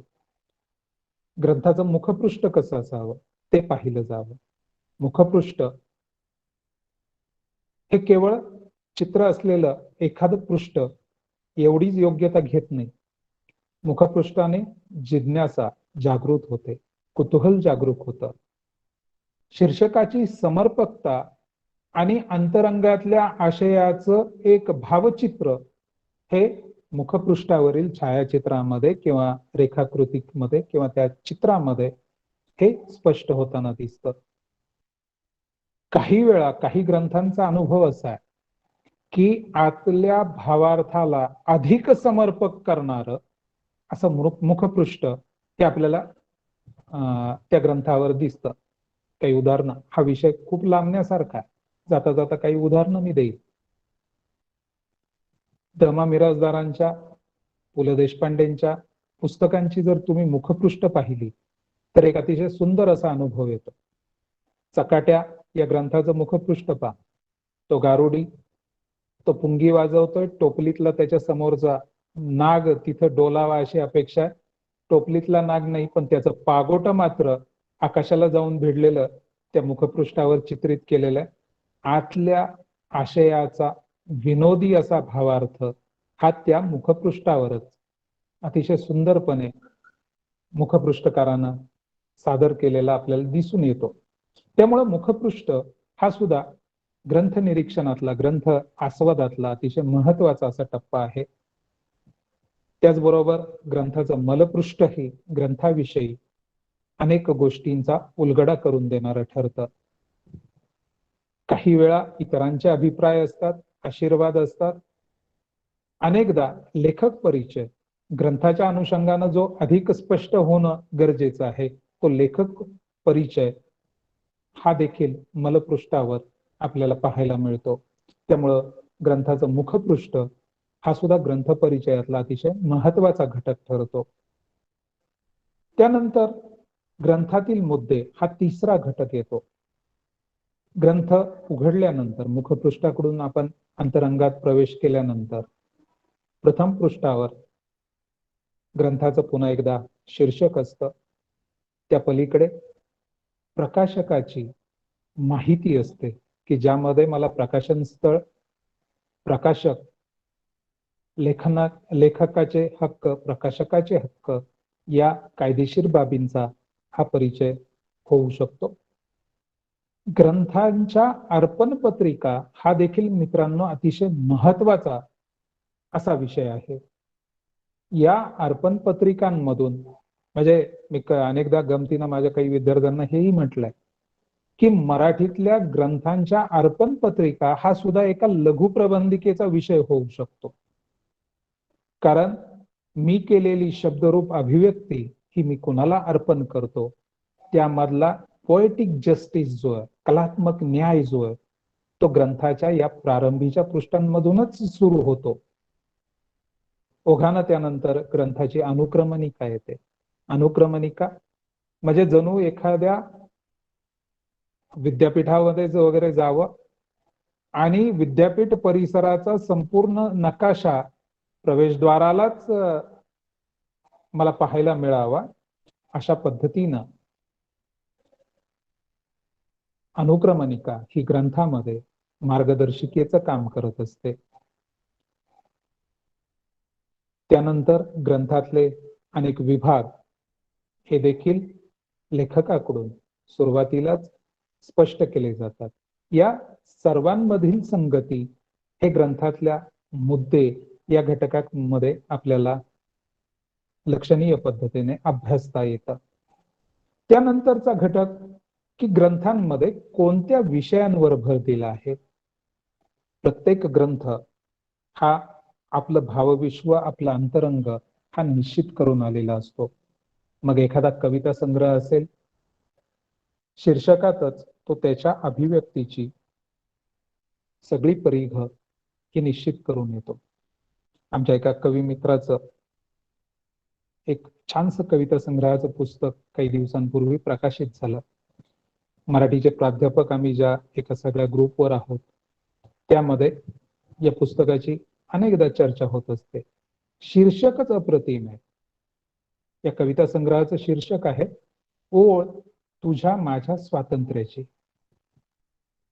ग्रंथाचं मुखपृष्ठ कसं असावं ते पाहिलं जावं. मुखपृष्ठ हे केवळ चित्र असलेलं एखादं पृष्ठ एवढीच योग्यता घेत नाही. मुखपृष्ठाने जिज्ञासा जागृत होते, कुतूहल जागरूक होतं. शीर्षकाची समर्पकता आणि अंतरंगातल्या आशयाचं एक भावचित्र हे मुखपृष्ठावरील छायाचित्रामध्ये किंवा रेखाकृतीमध्ये किंवा त्या चित्रामध्ये हे स्पष्ट होताना दिसतं. काही वेळा काही ग्रंथांचा अनुभव असा आहे की आतल्या भावार्थाला अधिक समर्पक करणारं असं मुखपृष्ठ हे आपल्याला त्या ग्रंथावर दिसतं. काही उदाहरणं, हा विषय खूप लांबण्यासारखा आहे, जाता जाता काही उदाहरणं मी देईल. द.मा. मिरासदारांच्या, पु ल देशपांडेंच्या पुस्तकांची जर तुम्ही मुखपृष्ठ पाहिली तर एक अतिशय सुंदर असा अनुभव येतो. चकाट्या या ग्रंथाचं मुखपृष्ठ पहा. तो गारुडी, तो पुंगी वाजवतोय, टोपलीतला त्याच्या समोरचा नाग तिथं डोलावा अशी अपेक्षा आहे. टोपलीतला नाग नाही, पण त्याचं पागोट मात्र आकाशाला जाऊन भिडलेलं त्या मुखपृष्ठावर चित्रित केलेलं आहे. आतल्या आशयाचा विनोदी असा भावार्थ हा त्या मुखपृष्ठावरच अतिशय सुंदरपणे मुखपृष्ठकारानं सादर केलेला आपल्याला दिसून येतो. त्यामुळे मुखपृष्ठ हा सुद्धा ग्रंथ निरीक्षणातला, ग्रंथ आस्वादातला अतिशय महत्वाचा असा टप्पा आहे. त्याचबरोबर ग्रंथाचं मलपृष्ठही ग्रंथाविषयी अनेक गोष्टींचा उलगडा करून देणारं ठरतं. काही वेळा इतरांचे अभिप्राय असतात, आशीर्वाद असतात. अनेकदा लेखक परिचय ग्रंथाच्या अनुषंगानं जो अधिक स्पष्ट होणं गरजेचं आहे, तो लेखक परिचय हा देखील मलपृष्ठावर आपल्याला पाहायला मिळतो. त्यामुळं ग्रंथाचं मुखपृष्ठ हा सुद्धा ग्रंथ परिचयातला अतिशय महत्वाचा घटक ठरतो. त्यानंतर ग्रंथातील मुद्दे हा तिसरा घटक येतो. ग्रंथ उघडल्यानंतर, मुखपृष्ठाकडून आपण अंतरंगात प्रवेश केल्यानंतर प्रथम पृष्ठावर ग्रंथाचं पुन्हा एकदा शीर्षक असतं. त्या पलीकडे प्रकाशकाची माहिती असते की ज्यामध्ये मला प्रकाशन स्थळ, प्रकाशक, लेखकाचे हक्क, प्रकाशकाचे हक्क या कायदेशीर बाबींचा हा परिचय होऊ शकतो. ग्रंथांच्या अर्पण पत्रिका हा देखील मित्रांनो अतिशय महत्वाचा असा विषय आहे. या अर्पण पत्रिकांमधून म्हणजे मी अनेकदा गमतीनं माझ्या काही विद्यार्थ्यांना हेही म्हटलंय की मराठीतल्या ग्रंथांच्या अर्पण पत्रिका हा सुद्धा एका लघु प्रबंधिकेचा विषय होऊ शकतो. कारण मी केलेली शब्दरूप अभिव्यक्ती ही मी कुणाला अर्पण करतो, त्यामधला पोएटिक जस्टिस जो आहे, कलात्मक न्याय जो आहे, तो ग्रंथाच्या या प्रारंभीच्या पृष्ठांमधूनच सुरू होतो. ओघानं त्यानंतर ग्रंथाची अनुक्रमणिका येते. अनुक्रमणिका म्हणजे जणू एखाद्या विद्यापीठामध्ये वगैरे जावं आणि विद्यापीठ परिसराचा संपूर्ण नकाशा प्रवेशद्वारालाच मला पाहायला मिळावा, अशा पद्धतीनं अनुक्रमणिका ही ग्रंथामध्ये मार्गदर्शिकेचं काम करत असते. त्यानंतर ग्रंथातले अनेक विभाग हे देखील लेखकाकडून सुरुवातीलाच स्पष्ट केले जातात. या सर्वांमधील संगती हे ग्रंथातल्या मुद्दे या घटकांमध्ये आपल्याला लक्षणीय पद्धतीने अभ्यासता येतात. त्यानंतरचा घटक की ग्रंथांमध्ये कोणत्या विषयांवर भर दिला आहे. प्रत्येक ग्रंथ हा आपलं भावविश्व, आपला अंतरंग हा निश्चित करून आलेला असतो. मग एखादा कविता संग्रह असेल, शीर्षकातच तो त्याच्या अभिव्यक्तीची सगळी परिघ ही निश्चित करून येतो. आमच्या एका कवी मित्राचं एक छानसं कविता संग्रहाचं पुस्तक काही दिवसांपूर्वी प्रकाशित झालं. मराठीचे प्राध्यापक आम्ही ज्या एका सगळ्या ग्रुपवर आहोत, त्यामध्ये या पुस्तकाची अनेकदा चर्चा होत असते. शीर्षकच अप्रतिम आहे. या कविता संग्रहाचं शीर्षक आहे ओळ तुझ्या माझ्या स्वातंत्र्याची.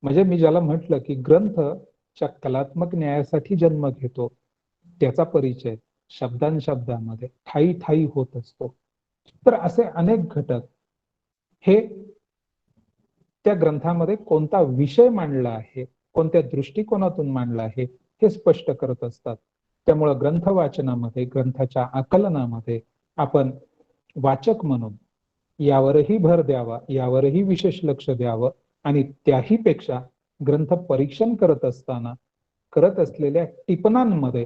म्हणजे मी ज्याला म्हटलं की ग्रंथच्या कलात्मक न्यायासाठी जन्म घेतो, त्याचा परिचय शब्दांशब्दामध्ये ठायी ठायी होत असतो. तर असे अनेक घटक हे त्या ग्रंथामध्ये कोणता विषय मांडला आहे, कोणत्या दृष्टिकोनातून मांडला आहे हे स्पष्ट करत असतात. त्यामुळं ग्रंथ वाचनामध्ये, ग्रंथाच्या आकलनामध्ये आपण वाचक म्हणून यावरही भर द्यावा, यावरही विशेष लक्ष द्यावं. आणि त्याही पेक्षा ग्रंथ परीक्षण करत असताना करत असलेल्या टिपणांमध्ये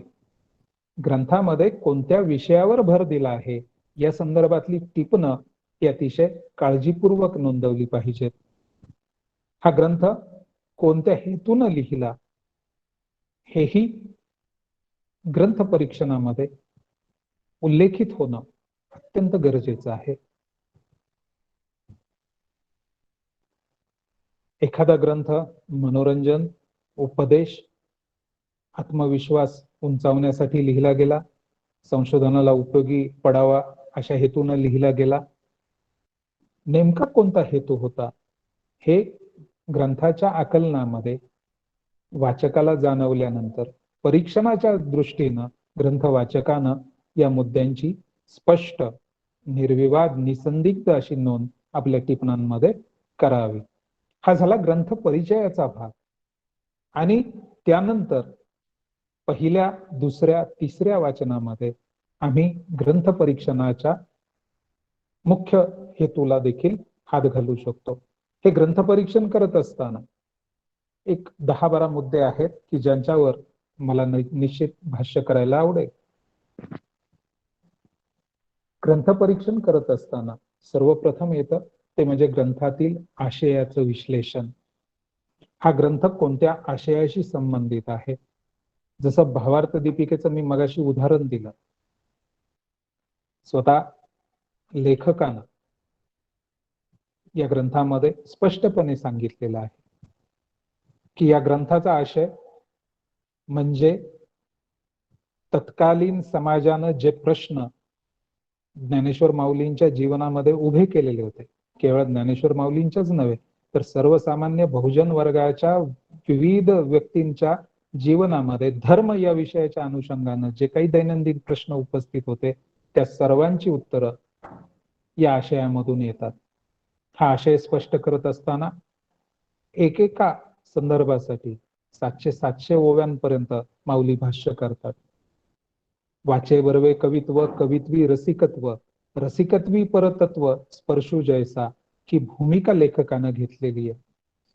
ग्रंथामध्ये कोणत्या विषयावर भर दिला आहे या संदर्भातली टिपणं ही अतिशय काळजीपूर्वक नोंदवली पाहिजेत. हा ग्रंथ कोणत्या हेतून लिहिला हेही ग्रंथ परीक्षणामध्ये उल्लेखित होणं अत्यंत गरजेचं आहे. एखादा ग्रंथ मनोरंजन, उपदेश, आत्मविश्वास उंचावण्यासाठी लिहिला गेला, संशोधनाला उपयोगी पडावा अशा हेतून लिहिला गेला. नेमका कोणता हेतू होता हे ग्रंथाच्या आकलनामध्ये वाचकाला जाणवल्यानंतर परीक्षणाच्या दृष्टीनं ग्रंथ वाचकानं या मुद्द्यांची स्पष्ट, निर्विवाद, निसंदिग्ध अशी नोंद आपल्या टिपणांमध्ये करावी. हा झाला ग्रंथ परिचयाचा भाग. आणि त्यानंतर पहिल्या, दुसऱ्या, तिसऱ्या वाचनामध्ये आम्ही ग्रंथ परीक्षणाच्या मुख्य हेतूला देखील हात घालू शकतो. हे ग्रंथ परीक्षण करत असताना एक 10-12 मुद्दे आहेत की ज्यांच्यावर मला निश्चित भाष्य करायला आवडेल. ग्रंथ परीक्षण करत असताना सर्वप्रथम येतं ते म्हणजे ग्रंथातील आशयाचं विश्लेषण. हा ग्रंथ कोणत्या आशयाशी संबंधित आहे. जसं भावार्थ दीपिकेचं मी मगाशी उदाहरण दिलं, स्वतः लेखकानं या ग्रंथामध्ये स्पष्टपणे सांगितलेलं आहे की या ग्रंथाचा आशय म्हणजे तत्कालीन समाजानं जे प्रश्न ज्ञानेश्वर माऊलींच्या जीवनामध्ये उभे केलेले होते, केवळ ज्ञानेश्वर माऊलींच्याच नव्हे तर सर्वसामान्य बहुजन वर्गाच्या विविध व्यक्तींच्या जीवनामध्ये धर्म या विषयाच्या अनुषंगानं जे काही दैनंदिन प्रश्न उपस्थित होते त्या सर्वांची उत्तरं या आशयामधून येतात. हा आशय स्पष्ट करत असताना एकेका संदर्भासाठी 700 ओव्यांपर्यंत माऊली भाष्य करतात. वाचे बर्वे कवित्व, कवित्वी रसिकत्व, रसिकत्वी परतत्व, स्पर्शू जैसा ही भूमिका लेखकानं घेतलेली आहे.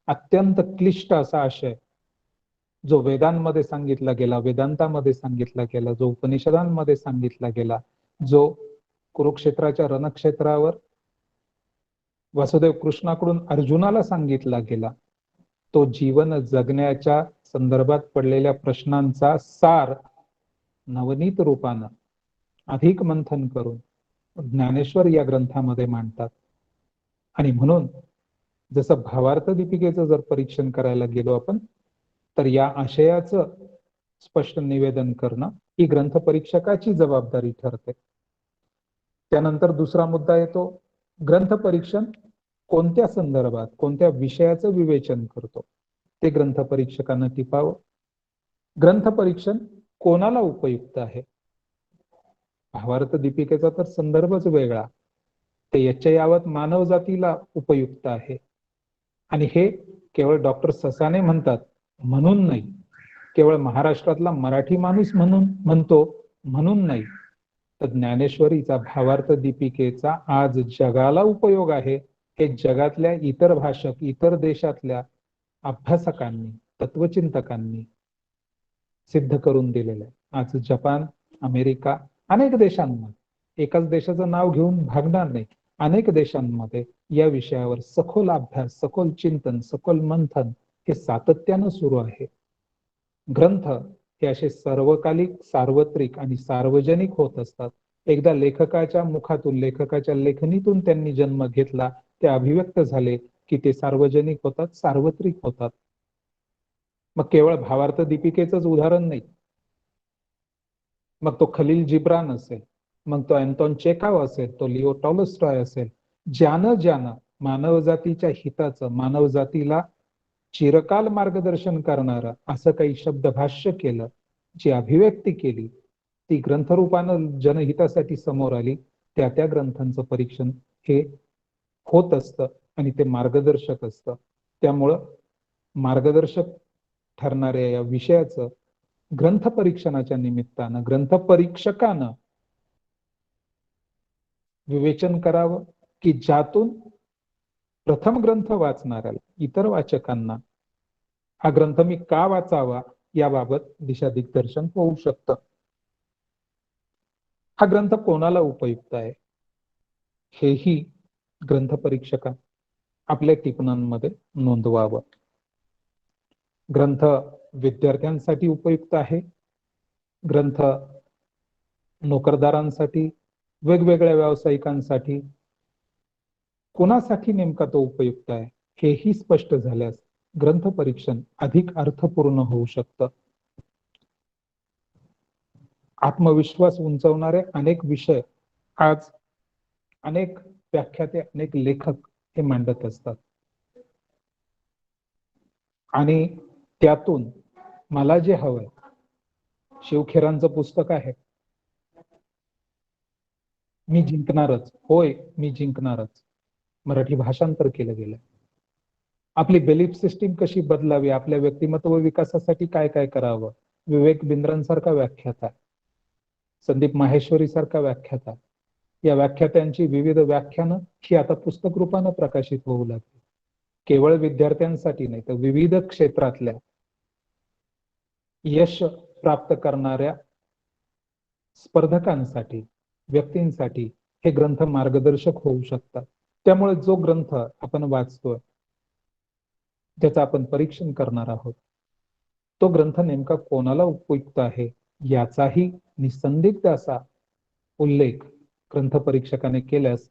अत्यंत क्लिष्ट असा आशय जो वेदांमध्ये सांगितला गेला, वेदांतामध्ये सांगितला गेला, जो उपनिषदांमध्ये सांगितला गेला, जो कुरुक्षेत्राच्या रणक्षेत्रावर वासुदेव कृष्णाकडून अर्जुनाला सांगितला गेला तो जीवन जगण्याच्या संदर्भात पडलेल्या प्रश्नांचा सार नवनीत रूपानं अधिक मंथन करून ज्ञानेश्वर या ग्रंथामध्ये मांडतात. आणि म्हणून जसं भावार्थ दीपिकेचं जर परीक्षण करायला गेलो आपण, तर या आशयाचं स्पष्ट निवेदन करणं ही ग्रंथ परीक्षकाची जबाबदारी ठरते. त्यानंतर दुसरा मुद्दा येतो, ग्रंथ परीक्षण कोणत्या संदर्भात कोणत्या विषयाचं विवेचन करतो ते ग्रंथ परीक्षकानं टिपावं. ग्रंथ परीक्षण कोणाला उपयुक्त आहे? भावार्थ दीपिकेचा तर संदर्भच वेगळा, ते यच्चयावत मानव जातीला उपयुक्त आहे. आणि हे केवळ डॉक्टर ससाने म्हणतात म्हणून नाही, केवळ महाराष्ट्रातला मराठी माणूस म्हणतो म्हणून नाही, तर ज्ञानेश्वरीचा भावार्थ दीपिकेचा आज जगाला उपयोग आहे हे जगातल्या इतर भाषक इतर देशातल्या अभ्यासकांनी तत्वचिंतकांनी सिद्ध करून दिलेलं आहे. आज जपान, अमेरिका, अनेक देशांमध्ये, एकाच देशाचं नाव घेऊन भागणार नाही, अनेक देशांमध्ये या विषयावर सखोल अभ्यास, सखोल चिंतन, सखोल मंथन हे सातत्यानं सुरू आहे. ग्रंथ हे असे सर्वकालिक, सार्वत्रिक आणि सार्वजनिक होत असतात. एकदा लेखकाच्या मुखातून, लेखकाच्या लेखणीतून त्यांनी जन्म घेतला, ते अभिव्यक्त झाले की ते सार्वजनिक होतात, सार्वत्रिक होतात. मग केवळ भावार्थ दीपिकेचंच उदाहरण नाही, मग तो खलील जिब्रान असेल, मग तो अँटॉन चेखाव असेल, तो लिओ टॉलस्टॉय असेल, ज्यानं मानवजातीच्या हिताचं, मानवजातीला चिरकाल मार्गदर्शन करणारं असं काही शब्दभाष्य केलं, जी अभिव्यक्ती केली, ती ग्रंथरूपानं जनहितासाठी समोर आली, त्या ग्रंथांचं परीक्षण हे होत असतं आणि ते मार्गदर्शक असतं. त्यामुळं मार्गदर्शक ठरणाऱ्या या विषयाचं ग्रंथ परीक्षणाच्या निमित्तानं ग्रंथ परीक्षकानं विवेचन करावं की ज्यातून प्रथम ग्रंथ वाचणाऱ्याला, इतर वाचकांना हा ग्रंथ मी का वाचावा याबाबत दिशा दिग्दर्शन होऊ शकतं. हा ग्रंथ कोणाला उपयुक्त आहे हेही ग्रंथ परीक्षका आपल्या टिपणांमध्ये नोंदवावं. ग्रंथ विद्यार्थ्यांसाठी उपयुक्त आहे, ग्रंथ नोकरदारांसाठी, वेगवेगळ्या व्यावसायिकांसाठी, कोणासाठी नेमका तो उपयुक्त आहे हेही स्पष्ट झाल्यास ग्रंथ परीक्षण अधिक अर्थपूर्ण होऊ शकतं. आत्मविश्वास उंचावणारे अनेक विषय आज अनेक व्याख्याते, अनेक लेखक हे मांडत असतात आणि त्यातून मला जे हवंय, शिवखेरांचं पुस्तक आहे, मी जिंकणारच, होय मी जिंकणारच, मराठी भाषांतर केलं गेलं. आपली बिलीफ सिस्टीम कशी बदलावी, आपल्या व्यक्तिमत्व विकासासाठी काय काय करावं, विवेक बिंद्रांसारखा व्याख्याता, संदीप माहेश्वरी सारखा व्याख्याता, या व्याख्यात्यांची विविध व्याख्यानं ही आता पुस्तक रूपानं प्रकाशित होऊ लागली. केवळ विद्यार्थ्यांसाठी नाही, तर विविध क्षेत्रातल्या यश प्राप्त करणाऱ्या स्पर्धकांसाठी, व्यक्तींसाठी हे ग्रंथ मार्गदर्शक होऊ शकतात. त्यामुळे जो ग्रंथ आपण वाचतोय, ज्याचं आपण परीक्षण करणार आहोत, तो ग्रंथ नेमका कोणाला उपयुक्त आहे याचाही निसंदिग्ध असा उल्लेख ग्रंथ परीक्षकाने केल्यास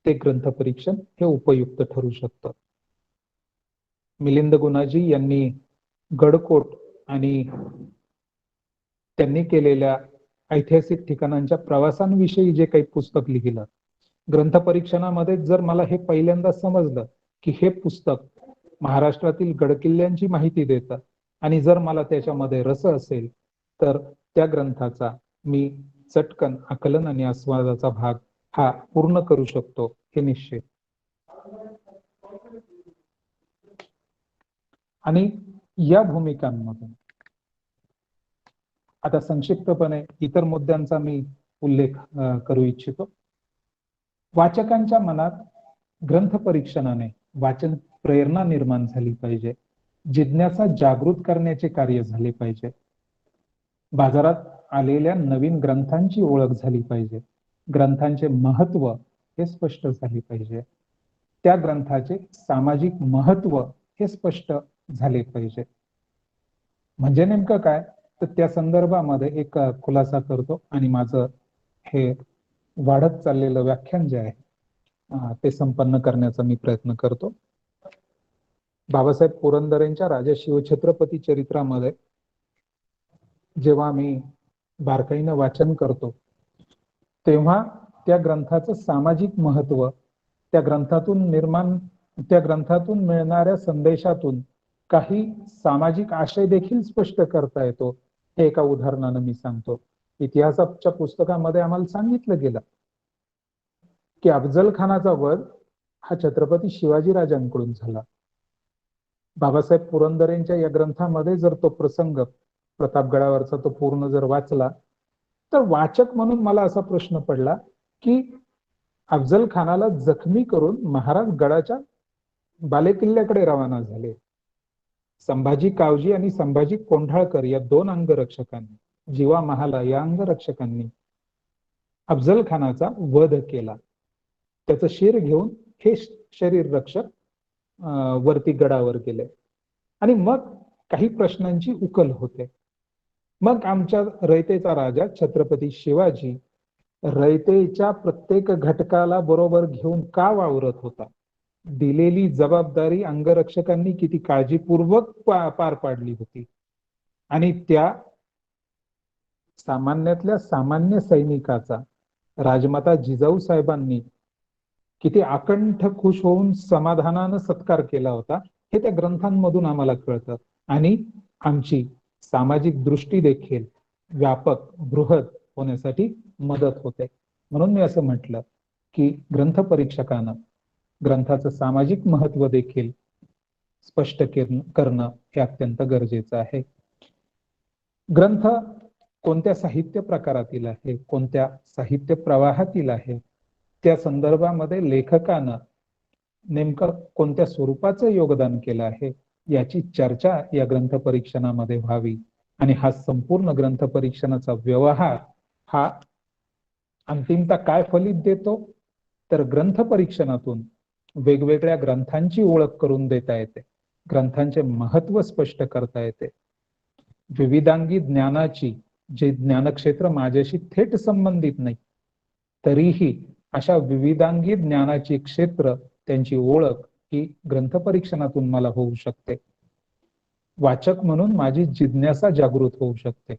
ते ग्रंथ परीक्षण हे उपयुक्त ठरू शकतं. मिलिंद गुणाजी यांनी गडकोट आणि त्यांनी केलेल्या ऐतिहासिक ठिकाणांच्या प्रवासांविषयी जे काही पुस्तक लिहिलं, ग्रंथ परीक्षणामध्ये जर मला हे पहिल्यांदा समजलं की हे पुस्तक महाराष्ट्रातील गडकिल्ल्यांची माहिती देतं आणि जर मला त्याच्यामध्ये रस असेल तर त्या ग्रंथाचा मी चटकन आकलन आणि आस्वादाचा भाग हा पूर्ण करू शकतो, हे निश्चित. आणि या भूमिकांमधून आता संक्षिप्तपणे इतर मुद्द्यांचा मी उल्लेख करू इच्छितो. वाचकांच्या मनात ग्रंथ परीक्षणाने वाचन प्रेरणा निर्माण झाली पाहिजे, जिज्ञासा जागृत करण्याचे कार्य झाले पाहिजे, बाजारात आलेल्या नवीन ग्रंथांची ओळख झाली पाहिजे, ग्रंथांचे महत्व हे स्पष्ट झाले पाहिजे. त्या ग्रंथाचे सामाजिक महत्व हे स्पष्ट झाले पाहिजे. म्हणजे नेमकं काय, तर त्या संदर्भामध्ये एक खुलासा करतो आणि माझं हे वाढत चाललेलं व्याख्यान जे आहे ते संपन्न करण्याचा मी प्रयत्न करतो. बाबासाहेब पुरंदरेंच्या राजा शिवछत्रपती चरित्रामध्ये जेव्हा मी बारकाईनं वाचन करतो तेव्हा त्या ग्रंथाचं सामाजिक महत्व, त्या ग्रंथातून मिळणाऱ्या संदेशातून काही सामाजिक आशय देखील स्पष्ट करता येतो. हे एका उदाहरणानं मी सांगतो. इतिहासाच्या पुस्तकामध्ये आम्हाला सांगितलं गेलं की अफजल खानाचा वध हा छत्रपती शिवाजीराजांकडून झाला. बाबासाहेब पुरंदरेंच्या या ग्रंथामध्ये जर तो प्रसंग प्रतापगडावरचा तो पूर्ण जर वाचला तर वाचक म्हणून मला असा प्रश्न पडला की अफजल खानाला जखमी करून महाराज गडाच्या बालेकिल्ल्याकडे रवाना झाले. संभाजी कावजी आणि संभाजी कोंढाळकर या दोन अंगरक्षकांनी, जीवा महाला या अंगरक्षकांनी अफजल खानाचा वध केला. त्याचं शिर घेऊन हे शरीर रक्षक वरती गडावर गेले आणि मग काही प्रश्नांची उकल होते. मग आमच्या रयतेचा राजा छत्रपती शिवाजी रयतेच्या प्रत्येक घटकाला बरोबर घेऊन का वावरत होता, दिलेली जबाबदारी अंगरक्षकांनी किती काळजीपूर्वक पार पाडली होती आणि त्या सामान्यातल्या सामान्य सैनिकाचा राजमाता जिजाऊ साहेबांनी किती आकंठ खुश होऊन समाधानानं सत्कार केला होता हे त्या ग्रंथांमधून आम्हाला कळतं. आणि आमची सामाजिक दृष्टी देखील व्यापक बृहत होण्यासाठी मदत होते. म्हणून मी असं म्हटलं की ग्रंथ परीक्षकानं ग्रंथाचं सामाजिक महत्व देखील स्पष्ट करणं हे अत्यंत गरजेचं आहे. ग्रंथ कोणत्या साहित्य प्रकारातील आहे, कोणत्या साहित्य प्रवाहातील आहे, त्या संदर्भामध्ये लेखकानं नेमकं कोणत्या स्वरूपाचं योगदान केलं आहे याची चर्चा या ग्रंथ परीक्षणामध्ये व्हावी. आणि हा संपूर्ण ग्रंथ परीक्षणाचा व्यवहार हा अंतिमता काय फलित देतो, तर ग्रंथ परीक्षणातून वेगवेगळ्या ग्रंथांची ओळख करून देता येते, ग्रंथांचे महत्व स्पष्ट करता येते. विविधांगी ज्ञानाची जे ज्ञानक्षेत्र माझ्याशी थेट संबंधित नाही तरीही अशा विविधांगी ज्ञानाची क्षेत्र त्यांची ओळख ही ग्रंथ परीक्षणातून मला होऊ शकते. वाचक म्हणून माझी जिज्ञासा जागृत होऊ शकते.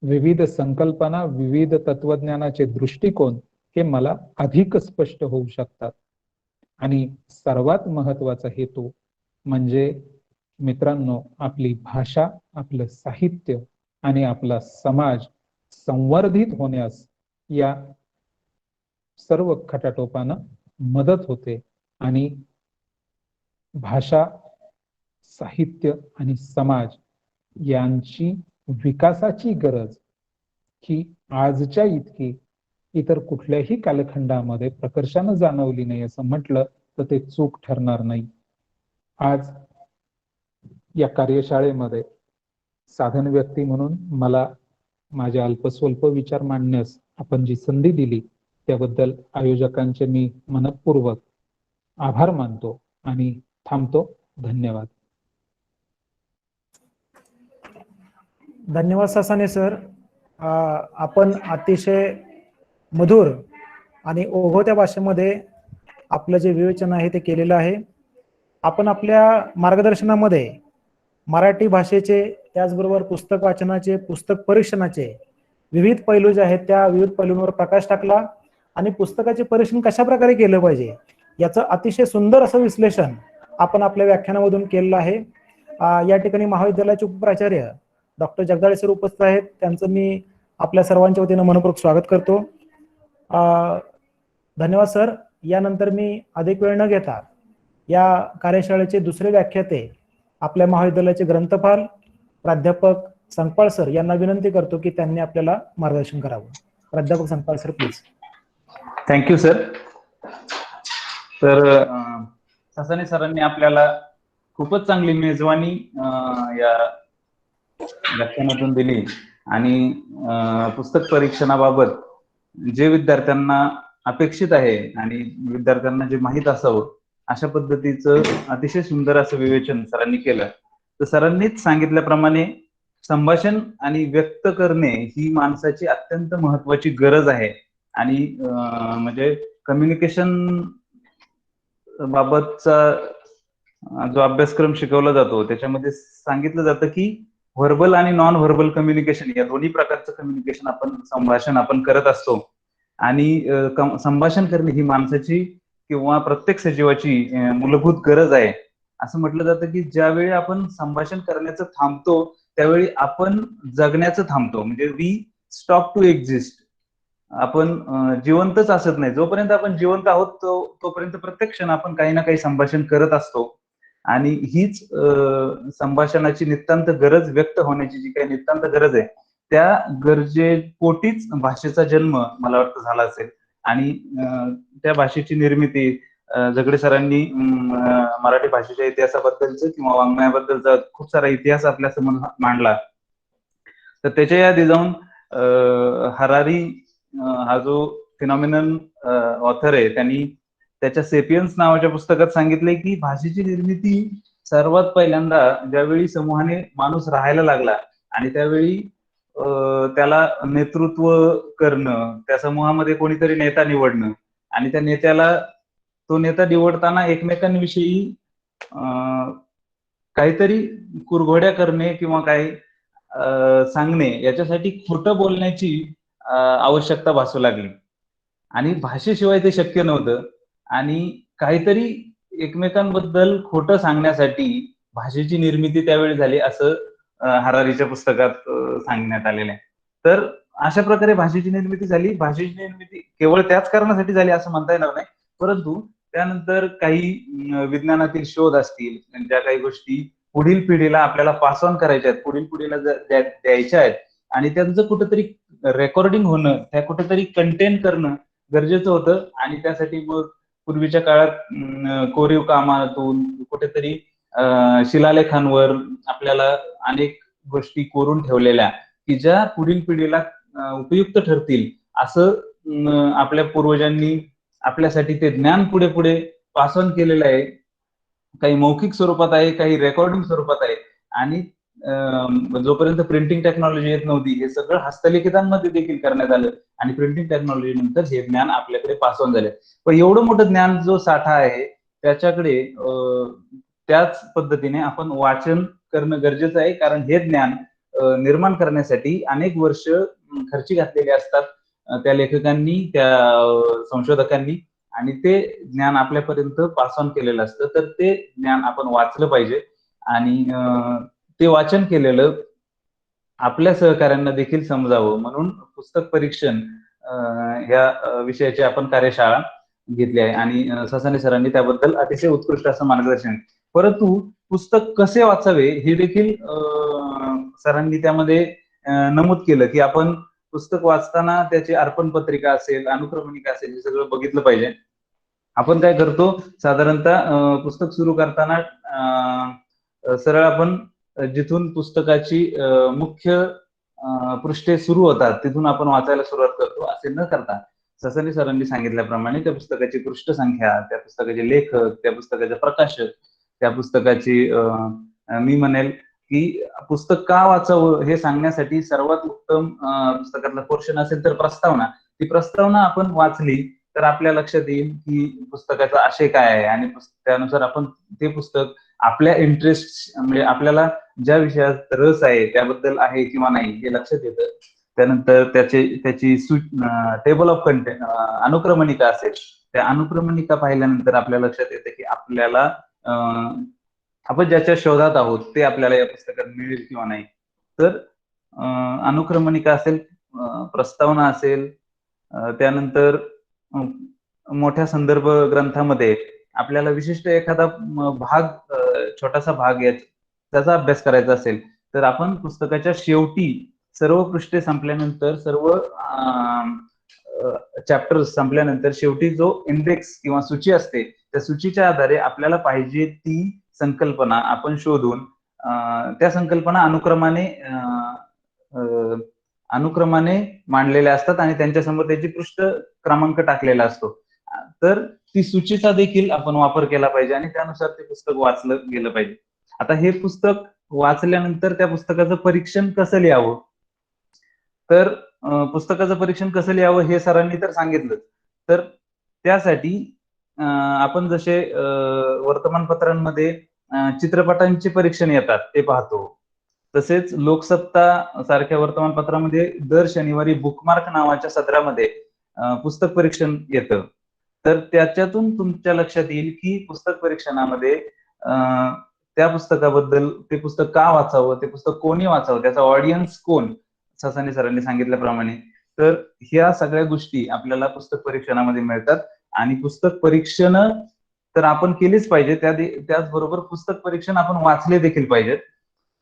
विविध संकल्पना, विविध तत्वज्ञानाचे दृष्टिकोन हे मला अधिक स्पष्ट होऊ शकतात. आणि सर्वात महत्वाचा हेतू म्हणजे मित्रांनो, आपली भाषा, आपलं साहित्य आणि आपला समाज संवर्धित होण्यास या सर्व खटाटोपानं मदत होते. आणि भाषा, साहित्य आणि समाज यांची विकासाची गरज ही आजच्या इतकी इतर कुठल्याही कालखंडामध्ये प्रकर्षानं जाणवली नाही असं म्हटलं तर ते चूक ठरणार नाही. आज या कार्यशाळेमध्ये साधन व्यक्ती म्हणून मला माझे अल्पस्वल्प विचार मांडण्यास आपण जी संधी दिली त्याबद्दल आयोजकांचे मी मनपूर्वक आभार मानतो आणि थांबतो. धन्यवाद. धन्यवाद ससाने सर. आपण अतिशय मधुर आणि ओघवत्या भाषेमध्ये आपलं जे विवेचन आहे ते केलेलं आहे. आपण आपल्या मार्गदर्शनामध्ये मराठी भाषेचे, त्याचबरोबर पुस्तक वाचनाचे, पुस्तक परीक्षणाचे विविध पैलू जे आहेत त्या विविध पैलूंवर प्रकाश टाकला आणि पुस्तकाचे परीक्षण कशा प्रकारे केलं पाहिजे याचं अतिशय सुंदर असं विश्लेषण आपण आपल्या व्याख्यानामधून केलेलं आहे. या ठिकाणी महाविद्यालयाचे उपप्राचार्य डॉक्टर जगदाळे सर उपस्थित आहेत. त्यांचं मी आपल्या सर्वांच्या वतीनं मनपूर्वक स्वागत करतो. धन्यवाद सर. यानंतर मी अधिक वेळ न घेता या कार्यशाळेचे दुसरे व्याख्याते आपल्या महाविद्यालयाचे ग्रंथपाल प्राध्यापक संकपाळ सर यांना विनंती करतो की त्यांनी आपल्याला मार्गदर्शन करावं. प्राध्यापक Sankpal sir please. Thank you sir. तर ससाने सरांनी आपल्याला खूपच चांगली मेजवानी या व्याख्यानातून दिली आणि पुस्तक परीक्षणाबाबत जे विद्यार्थ्यांना अपेक्षित आहे आणि विद्यार्थ्यांना जे माहीत असावं अशा पद्धतीचं अतिशय सुंदर असं विवेचन सरांनी केलं. तर सरांनीच सांगितल्याप्रमाणे संभाषण आणि व्यक्त करणे ही माणसाची अत्यंत महत्वाची गरज आहे. आणि म्हणजे कम्युनिकेशन बाबतचा जो अभ्यासक्रम शिकवला जातो त्याच्यामध्ये सांगितलं जातं की व्हर्बल आणि नॉन व्हर्बल कम्युनिकेशन या दोन्ही प्रकारचं कम्युनिकेशन संभाषण आपण करत असतो. आणि संभाषण करणे ही माणसाची किंवा प्रत्येक सजीवाची मूलभूत गरज आहे. असं म्हटलं जातं की ज्यावेळी आपण संभाषण करण्याचं थांबतो त्यावेळी आपण जगण्याचं थांबतो. म्हणजे वी स्टॉप टू एक्झिस्ट. आपण जिवंतच असत नाही. जोपर्यंत आपण जिवंत आहोत तोपर्यंत प्रत्येक क्षण आपण काही ना काही संभाषण करत असतो. आणि हीच संभाषणाची नितांत गरज, व्यक्त होण्याची जी काही नितांत गरज आहे त्या गरजेपोटीच भाषेचा जन्म मला वाटतं झाला असेल. आणि त्या भाषेची निर्मिती झगडे सरांनी मराठी भाषेच्या इतिहासाबद्दलचं किंवा वाङ्मयाबद्दलचा खूप सारा इतिहास आपल्या समोर मांडला. तर त्याच्या यादी जाऊन हरारी हा जो फिनॉमिनल ऑथर आहे त्यांनी त्याच्या सेपियन्स नावाच्या पुस्तकात सांगितलंय की भाषेची निर्मिती सर्वात पहिल्यांदा ज्यावेळी समूहाने माणूस राहायला लागला आणि त्यावेळी त्याला नेतृत्व करणं, त्या समूहामध्ये कोणीतरी नेता निवडणं आणि त्या नेत्याला तो नेता निवडताना एकमेकांविषयी काहीतरी कुरघोड्या करणे किंवा काही सांगणे याच्यासाठी खोटं बोलण्याची आवश्यकता भासू लागली. आणि भाषेशिवाय ते शक्य नव्हतं. आणि काहीतरी एकमेकांबद्दल खोटं सांगण्यासाठी भाषेची निर्मिती त्यावेळी झाली असं हरारीच्या पुस्तकात सांगण्यात आलेलं आहे. तर अशा प्रकारे भाषेची निर्मिती झाली. भाषेची निर्मिती केवळ त्याच कारणासाठी झाली असं म्हणता येणार नाही, परंतु त्यानंतर काही विज्ञानातील शोध असतील, ज्या काही गोष्टी पुढील पिढीला आपल्याला पास ऑन करायच्या आहेत, पुढील पिढीला द्यायच्या आहेत आणि त्यांचं कुठेतरी रेकॉर्डिंग होणं, त्या कुठेतरी कंटेन करणं गरजेचं होतं. आणि त्यासाठी मग पूर्वीच्या काळात कोरीव कामातून कुठेतरी शिलालेखांवर आपल्याला अनेक गोष्टी कोरून ठेवलेल्या की ज्या पुढील पिढीला उपयुक्त ठरतील असं आपल्या पूर्वजांनी आपल्यासाठी ते ज्ञान पुढे पुढे पास ऑन केलेलं आहे. काही मौखिक स्वरूपात आहे, काही रेकॉर्डिंग स्वरूपात आहे. आणि जोपर्यंत प्रिंटिंग टेक्नॉलॉजी येत नव्हती हे सगळं हस्तलिखितांमध्ये देखील करण्यात आलं आणि प्रिंटिंग टेक्नॉलॉजी नंतर हे ज्ञान आपल्याकडे पास ऑन झाले. पण एवढं मोठं ज्ञान जो साठा आहे त्याच्याकडे त्याच पद्धतीने आपण वाचन करणं गरजेचं आहे. कारण हे ज्ञान निर्माण करण्यासाठी अनेक वर्ष खर्ची घातलेली असतात त्या लेखकांनी, त्या संशोधकांनी, आणि ते ज्ञान आपल्यापर्यंत पास ऑन केलेलं असतं. तर ते ज्ञान आपण वाचलं पाहिजे आणि ते वाचन केलेलं आपल्या सहकाऱ्यांना देखील समजावं म्हणून पुस्तक परीक्षण ह्या विषयाची आपण कार्यशाळा घेतली आहे. आणि ससाने सरांनी त्याबद्दल अतिशय उत्कृष्ट असं मार्गदर्शन. परंतु पुस्तक कसे वाचावे हे देखील सरांनी त्यामध्ये नमूद केलं की आपण पुस्तक वाचताना त्याची अर्पण पत्रिका असेल, अनुक्रमणिका असेल, हे सगळं बघितलं पाहिजे. आपण काय करतो साधारणतः पुस्तक सुरू करताना सरळ आपण जिथून पुस्तकाची मुख्य पृष्ठे सुरू होतात तिथून आपण वाचायला सुरुवात करतो. असे न करता ससाने सरांनी सांगितल्याप्रमाणे त्या पुस्तकाची पृष्ठ संख्या, त्या पुस्तकाचे लेखक, त्या पुस्तकाचे प्रकाशक, त्या पुस्तकाची मी म्हणेल की पुस्तक का वाचावं हे सांगण्यासाठी सर्वात उत्तम पुस्तकातला पोर्शन असेल तर प्रस्तावना. ती प्रस्तावना आपण वाचली तर आपल्या लक्षात येईल की पुस्तकाचा आशय काय आहे आणि त्यानुसार आपण ते पुस्तक आपल्या इंटरेस्ट म्हणजे आपल्याला ज्या विषयात रस आहे त्याबद्दल आहे किंवा नाही हे लक्षात येतं. त्यानंतर त्याची टेबल ऑफ कंटेंट अनुक्रमणिका असेल, त्या अनुक्रमणिका पाहिल्यानंतर आपल्या लक्षात येतं की आपल्याला आपण ज्याच्या शोधात आहोत ते आपल्याला या पुस्तकात मिळेल किंवा नाही. तर अनुक्रमणिका असेल, प्रस्तावना असेल, त्यानंतर मोठ्या संदर्भ ग्रंथामध्ये आपल्याला विशिष्ट एखादा भाग, छोटासा भाग त्याचा अभ्यास करायचा असेल तर आपण पुस्तकाच्या शेवटी सर्व पृष्ठे संपल्यानंतर, सर्व चॅप्टर संपल्यानंतर शेवटी जो इंडेक्स किंवा सूची असते त्या सूचीच्या आधारे आपल्याला पाहिजे ती संकल्पना आपण शोधून त्या संकल्पना अनुक्रमाने मांडलेल्या असतात आणि त्यांच्यासमोर त्याची पृष्ठ क्रमांक टाकलेला असतो. तर ती सूचीचा देखील आपण वापर केला पाहिजे आणि त्यानुसार ते पुस्तक वाचलं गेलं पाहिजे. आता हे पुस्तक वाचल्यानंतर त्या पुस्तकाचं परीक्षण कसं लिहावं, तर पुस्तकाचं परीक्षण कसं लिहावं हे सरांनी तर सांगितलं. तर त्यासाठी आपण जसे वर्तमानपत्रांमध्ये चित्रपटांचे परीक्षण येतात ते पाहतो. तसेच लोकसत्ता सारख्या वर्तमानपत्रामध्ये दर शनिवारी बुकमार्क नावाच्या सदरामध्ये पुस्तक परीक्षण येतं. तर त्याच्यातून तुमच्या लक्षात येईल की पुस्तक परीक्षणामध्ये त्या पुस्तकाबद्दल, ते पुस्तक का वाचावं, ते पुस्तक कोणी वाचावं, त्याचा ऑडियन्स कोण, ससाने सरांनी सांगितल्याप्रमाणे. तर ह्या सगळ्या गोष्टी आपल्याला पुस्तक परीक्षणामध्ये मिळतात. आणि पुस्तक परीक्षण तर आपण केलीच पाहिजे, त्याचबरोबर पुस्तक परीक्षण आपण वाचले देखील पाहिजेत,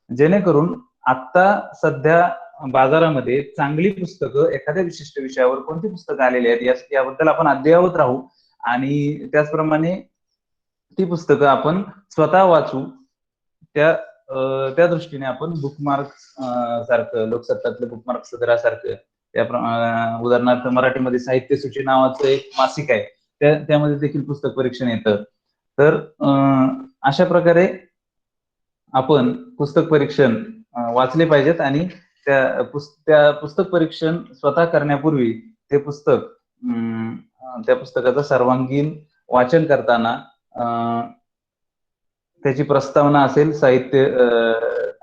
जेणेकरून आता सध्या बाजारामध्ये चांगली पुस्तकं एखाद्या विशिष्ट विषयावर कोणती पुस्तकं आलेली आहेत याबद्दल आपण अद्ययावत राहू आणि त्याचप्रमाणे ती पुस्तकं आपण स्वतः वाचू. त्या दृष्टीने आपण बुकमार्क सारखं, लोकसत्तातलं बुकमार्क सदरासारखं, उदाहरणार्थ मराठीमध्ये साहित्य सूची नावाचं एक मासिक आहे, त्यामध्ये देखील पुस्तक परीक्षण येतं. तर अशा प्रकारे आपण पुस्तक परीक्षण वाचले पाहिजेत आणि त्या पुस्तक परीक्षण स्वतः करण्यापूर्वी त्या पुस्तकाचं सर्वांगीण वाचन करताना त्याची प्रस्तावना असेल, साहित्य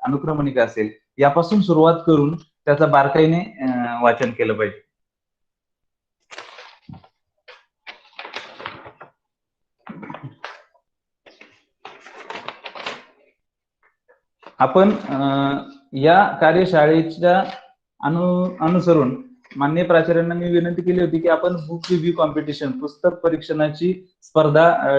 अनुक्रमणिका असेल, यापासून सुरुवात करून त्याचा बारकाईने वाचन केलं पाहिजे. आपण या कार्यशाळेच्या अनुसरून माननीय प्राचार्यांना मी विनंती केली होती की आपण बुक रिव्ह्यू कॉम्पिटिशन, पुस्तक परीक्षणाची स्पर्धा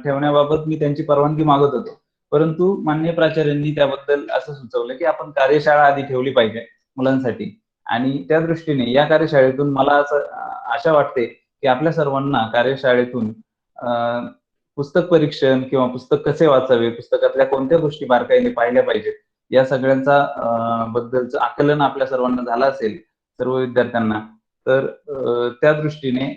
ठेवण्याबाबत मी त्यांची परवानगी मागत होतो. परंतु माननीय प्राचार्यांनी त्याबद्दल असं सुचवलं की आपण कार्यशाळा आधी ठेवली पाहिजे मुलांसाठी. आणि त्या दृष्टीने या कार्यशाळेतून मला असं आशा वाटते की आपल्या सर्वांना कार्यशाळेतून पुस्तक परीक्षण किंवा पुस्तक कसे वाचावे, पुस्तकातल्या कोणत्या गोष्टी बारकाईने पाहिल्या पाहिजेत, या सगळ्यांचा बद्दलचं आकलन आपल्या सर्वांना झालं असेल, सर्व विद्यार्थ्यांना. तर त्या दृष्टीने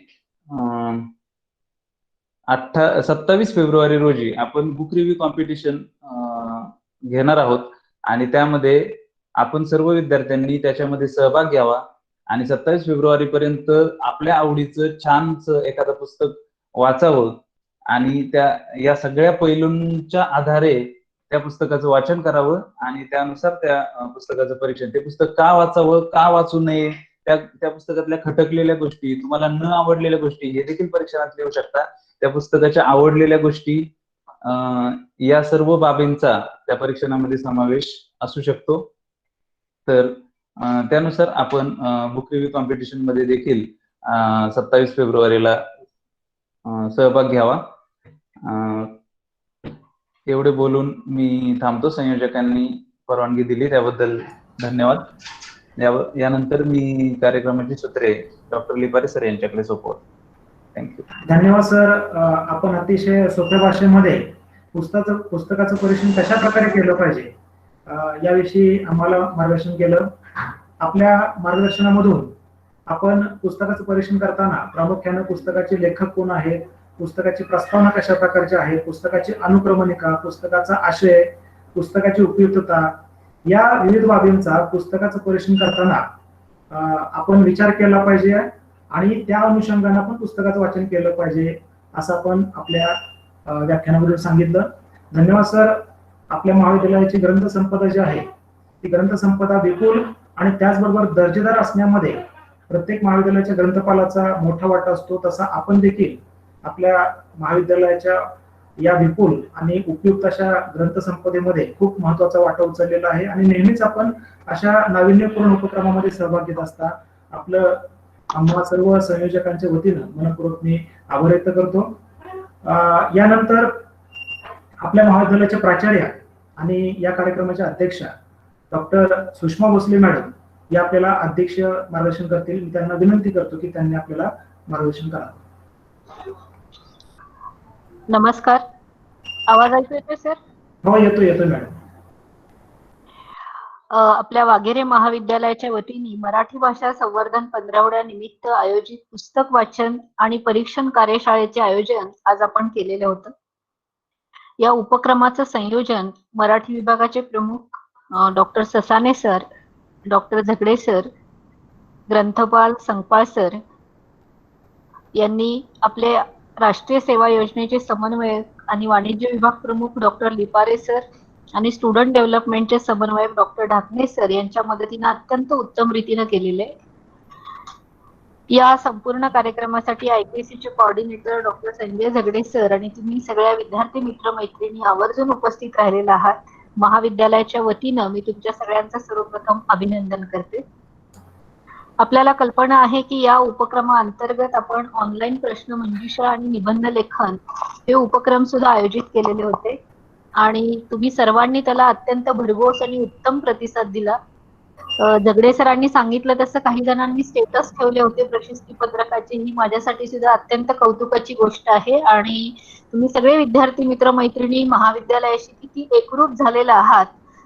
27 फेब्रुवारी रोजी आपण बुक रिव्ह्यू कॉम्पिटिशन घेणार आहोत आणि त्यामध्ये आपण सर्व विद्यार्थ्यांनी त्याच्यामध्ये सहभाग घ्यावा आणि 27 फेब्रुवारी पर्यंत आपल्या आवडीचं छानचं एखादं पुस्तक वाचावं आणि या सगळ्या पैलूंच्या आधारे त्या पुस्तकाचं वाचन करावं आणि त्यानुसार त्या पुस्तकाचं परीक्षण, ते पुस्तक का वाचावं, का वाचू नये, त्या पुस्तकातल्या खटकलेल्या गोष्टी, तुम्हाला न आवडलेल्या गोष्टी, हे देखील परीक्षणात लिहू शकता. त्या पुस्तकाच्या आवडलेल्या गोष्टी, या सर्व बाबींचा त्या परीक्षणामध्ये समावेश असू शकतो. तर त्यानुसार आपण बुक रिव्ह्यू कॉम्पिटिशन मध्ये देखील 27 फेब्रुवारीला सहभाग घ्यावा. एवढे बोलून मी थांबतो. संयोजकांनी परवानगी दिली त्याबद्दल धन्यवाद. यानंतर मी कार्यक्रमाची सूत्रे डॉक्टर लिपारे सर यांच्याकडे सोपवतो. थँक्यू. धन्यवाद सर. आपण अतिशय सोप्या भाषेमध्ये पुस्तकाचं परीक्षण कशा प्रकारे केलं पाहिजे याविषयी आम्हाला मार्गदर्शन केलं. आपल्या मार्गदर्शनामधून आपण पुस्तकाचं परीक्षण करताना प्रामुख्याने पुस्तकाचे लेखक कोण आहेत, पुस्तकाची प्रस्तावना कशा प्रकारची आहे, पुस्तकाची अनुक्रमणिका, पुस्तकाचा आशय, पुस्तकाची उपयुक्तता, या विविध बाबींचा पुस्तकाचं परीक्षण करताना आपण विचार केला पाहिजे आणि त्या अनुषंगाने आपण पुस्तकाचं वाचन केलं पाहिजे असं आपण आपल्या व्याख्यानामध्ये सांगितलं. धन्यवाद सर. आपल्या महाविद्यालयाची ग्रंथसंपदा जी आहे ती ग्रंथसंपदा विपुल आणि त्याचबरोबर दर्जेदार असण्यामध्ये प्रत्येक महाविद्यालयाच्या ग्रंथपालाचा मोठा वाटा असतो. तसा आपण देखील आपल्या महाविद्यालयाच्या या विपुल आणि उपयुक्त अशा ग्रंथसंपदेमध्ये खूप महत्वाचा वाटा उचललेला आहे आणि नेहमीच आपण अशा नाविन्यपूर्ण उपक्रमामध्ये सहभाग घेत असता. आपलं आम्हा सर्व संयोजकांच्या वतीनं मनपूर्वक मी आभार व्यक्त करतो. यानंतर आपल्या महाविद्यालयाच्या प्राचार्य आणि या कार्यक्रमाच्या अध्यक्षा डॉक्टर सुषमा भोसले मॅडम या आपल्याला अध्यक्ष मार्गदर्शन करतील. मी त्यांना विनंती करतो की त्यांनी आपल्याला मार्गदर्शन करावं. नमस्कार. आवाज ऐकू येतोय सर? हो, येतो मॅडम. आपल्या वाघेरे महाविद्यालयाच्या वतीने मराठी भाषा संवर्धन पंधरवड्यानिमित्त आयोजित पुस्तक वाचन आणि परीक्षण कार्यशाळेचे आयोजन आज आपण केलेलं होतं. या उपक्रमाचं संयोजन मराठी विभागाचे प्रमुख doctor Sasane sir, doctor Zagade sir, ग्रंथपाल Sankpal sir यांनी आपले राष्ट्रीय सेवा योजनेचे समन्वयक आणि वाणिज्य विभाग प्रमुख डॉक्टर लिपारे सर आणि स्टुडंट डेव्हलपमेंटचे समन्वयक डॉक्टर ढाकणे सर यांच्या मदतीने अत्यंत उत्तम रीतीने केलेले. या संपूर्ण कार्यक्रमासाठी आयपीएससीचे कोऑर्डिनेटर डॉक्टर संजय झगडे सर आणि तुम्ही सगळ्या विद्यार्थी मित्र मैत्रिणी आवर्जून उपस्थित राहिलेला आहात. महाविद्यालयाच्या वतीनं मी तुमच्या सगळ्यांचं सर्वप्रथम अभिनंदन करते. आपल्याला कल्पना आहे की या उपक्रमाअंतर्गत आपण ऑनलाईन प्रश्नमंजुषा आणि निबंध लेखन हे उपक्रम सुद्धा आयोजित केलेले होते आणि तुम्ही सर्वांनी त्याला अत्यंत भरघोस आणि उत्तम प्रतिसाद दिला. झगडे सरांनी सांगितलं तसं काही जणांनी स्टेटस ठेवले होते प्रशस्ती पत्रकाची. ही माझ्यासाठी सुद्धा अत्यंत कौतुकाची गोष्ट आहे आणि तुम्ही सगळे विद्यार्थी मित्र मैत्रिणी महाविद्यालयाशी किती एकरूप झालेला आहात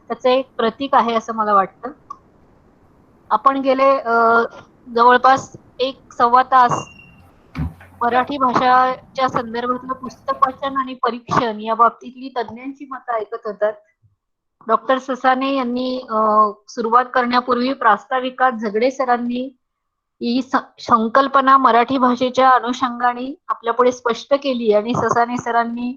त्याचं एक प्रतीक आहे असं मला वाटतं. आपण गेले जवळपास 1-1.25 तास मराठी भाषाच्या संदर्भातलं पुस्तक वाचन आणि परीक्षण या बाबतीतली तज्ञांची मतं ऐकत होतात. डॉक्टर ससाने यांनी सुरुवात करण्यापूर्वी प्रास्ताविकात झगडे सरांनी ही संकल्पना मराठी भाषेच्या अनुषंगाने आपल्यापुढे स्पष्ट केली आणि ससाने सरांनी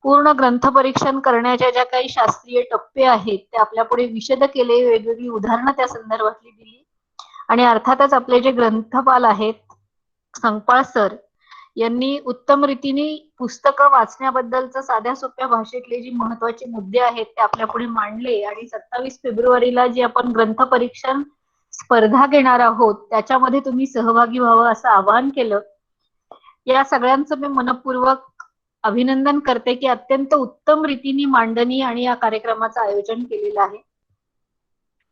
पूर्ण ग्रंथ परीक्षण करण्याच्या ज्या काही शास्त्रीय टप्पे आहेत ते आपल्यापुढे विशद केले, वेगवेगळी उदाहरणं त्या संदर्भातली दिली आणि अर्थातच आपले जे ग्रंथपाल आहेत संकपाळ सर यांनी उत्तम रीतीने पुस्तकं वाचण्याबद्दलचं साध्या सोप्या भाषेतले जी महत्वाचे मुद्दे आहेत ते आपल्या पुढे मांडले आणि 27 फेब्रुवारीला जी आपण ग्रंथ परीक्षण स्पर्धा घेणार आहोत त्याच्यामध्ये तुम्ही सहभागी व्हावं असं आवाहन केलं. या सगळ्यांचं मी मनपूर्वक अभिनंदन करते की अत्यंत उत्तम रीतीने मांडणी आणि या कार्यक्रमाचं आयोजन केलेलं आहे.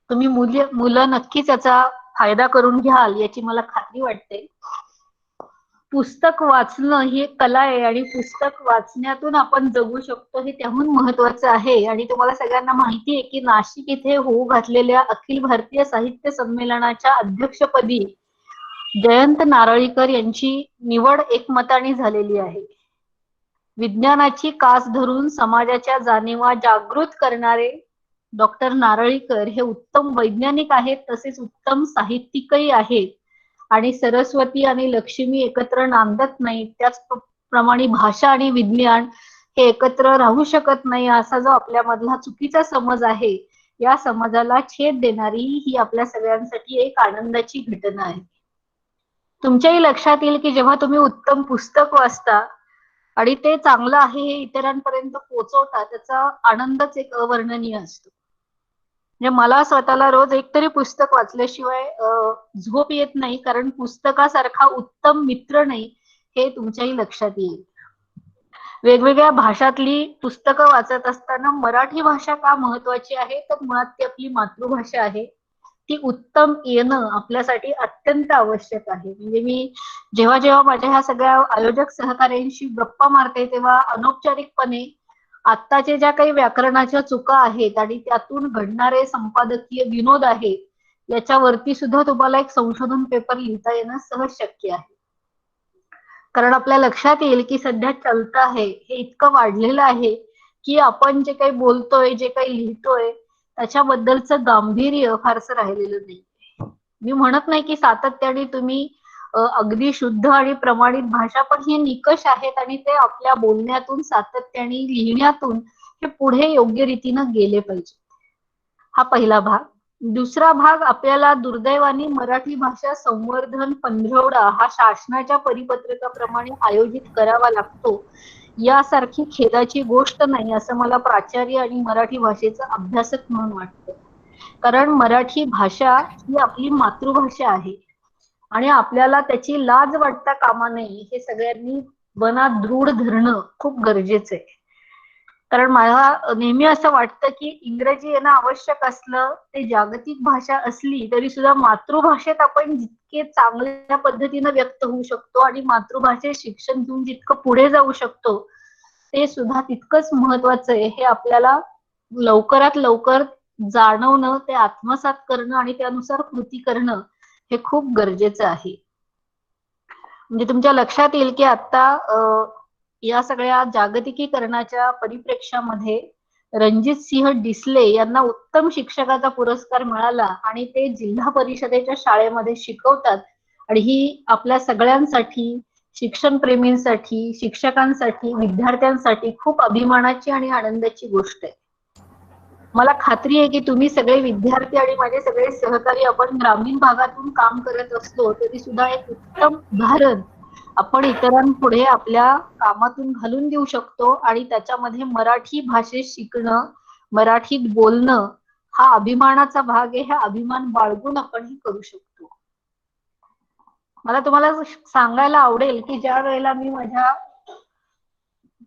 तुम्ही मुलं नक्कीच याचा फायदा करून घ्याल याची मला खात्री वाटते. पुस्तक वाचणं ही एक कला आहे आणि पुस्तक वाचण्यातून आपण जगू शकतो हे त्याहून महत्वाचं आहे. आणि तुम्हाला सगळ्यांना माहिती आहे की नाशिक इथे होऊ घातलेल्या अखिल भारतीय साहित्य संमेलनाच्या अध्यक्षपदी जयंत नारळीकर यांची निवड एकमताने झालेली आहे. विज्ञानाची कास धरून समाजाच्या जाणीवा जागृत करणारे डॉक्टर नारळीकर हे उत्तम वैज्ञानिक आहेत तसेच उत्तम साहित्यिकही आहेत. आणि सरस्वती आणि लक्ष्मी एकत्र नांदत नाही त्याचप्रमाणे भाषा आणि विज्ञान हे एकत्र राहू शकत नाही असा जो आपल्यामधला चुकीचा समज आहे या समजाला छेद देणारी ही आपल्या सगळ्यांसाठी एक आनंदाची घटना आहे. तुमच्याही लक्षात येईल की जेव्हा तुम्ही उत्तम पुस्तक वाचता आणि ते चांगलं आहे हे इतरांपर्यंत पोहोचवता त्याचा आनंदच एक अवर्णनीय असतो. म्हणजे मला स्वतःला रोज एकतरी पुस्तक वाचल्याशिवाय झोप येत नाही कारण पुस्तकासारखा उत्तम मित्र नाही हे तुमच्याही लक्षात येईल. वेगवेगळ्या भाषातली पुस्तकं वाचत असताना मराठी भाषा का महत्वाची आहे तर मुळात ती आपली मातृभाषा आहे. ती उत्तम येणं आपल्यासाठी अत्यंत आवश्यक आहे. म्हणजे मी जेव्हा जेव्हा माझ्या ह्या सगळ्या आयोजक सहकार्यांशी गप्पा मारते तेव्हा अनौपचारिकपणे आत्ताच्या ज्या काही व्याकरणाच्या चुका आहेत आणि त्यातून घडणारे संपादकीय विनोद आहे याच्यावरती सुद्धा तुम्हाला एक संशोधन पेपर लिहिता येणं सहज शक्य आहे. कारण आपल्या लक्षात येईल की सध्या चलतं आहे हे इतकं वाढलेलं आहे की आपण जे काही बोलतोय जे काही लिहितोय त्याच्याबद्दलचं गांभीर्य फारसं राहिलेलं नाही. मी म्हणत नाही की सातत्याने तुम्ही अगदी शुद्ध आणि प्रमाणित भाषा पण हे निकष आहेत आणि ते आपल्या बोलण्यातून सातत्याने लिहिण्यातून हे पुढे योग्य रीतीनं गेले पाहिजे. हा पहिला भाग. दुसरा भाग आपल्याला दुर्दैवाने मराठी भाषा संवर्धन पंधरवडा हा शासनाच्या परिपत्रकाप्रमाणे आयोजित करावा लागतो यासारखी खेदाची गोष्ट नाही असं मला प्राचार्य आणि मराठी भाषेचा अभ्यासक म्हणून वाटतं. कारण मराठी भाषा ही आपली मातृभाषा आहे आणि आपल्याला त्याची लाज वाटता कामा नये हे सगळ्यांनी मनात दृढ धरणं खूप गरजेचं आहे. कारण मला नेहमी असं वाटतं की इंग्रजी येणं आवश्यक असलं ते जागतिक भाषा असली तरी सुद्धा मातृभाषेत आपण जितके चांगल्या पद्धतीनं व्यक्त होऊ शकतो आणि मातृभाषेत शिक्षण घेऊन जितकं पुढे जाऊ शकतो ते सुद्धा तितकंच महत्वाचं आहे हे आपल्याला लवकरात लवकर जाणवणं, ते आत्मसात करणं आणि त्यानुसार कृती करणं हे खूप गरजेचं आहे. म्हणजे तुमच्या लक्षात येईल की आता या सगळ्या जागतिकीकरणाच्या परिप्रेक्ष्यामध्ये रणजित सिंह डिसले यांना उत्तम शिक्षकाचा पुरस्कार मिळाला आणि ते जिल्हा परिषदेच्या शाळेमध्ये शिकवतात. आणि ही आपल्या सगळ्यांसाठी, शिक्षण प्रेमींसाठी, शिक्षकांसाठी, विद्यार्थ्यांसाठी खूप अभिमानाची आणि आनंदाची गोष्ट आहे. मला खात्री आहे की तुम्ही सगळे विद्यार्थी आणि माझे सगळे सहकारी आपण ग्रामीण भागातून काम करत असलो तरी सुद्धा एक उत्तम उदाहरण आपण इतरांपुढे आपल्या कामातून घालून देऊ शकतो आणि त्याच्यामध्ये मराठी भाषेत शिकणं, मराठीत बोलणं हा अभिमानाचा भाग आहे. हा अभिमान बाळगून आपण हे करू शकतो. मला तुम्हाला सांगायला आवडेल की ज्या वेळेला मी माझ्या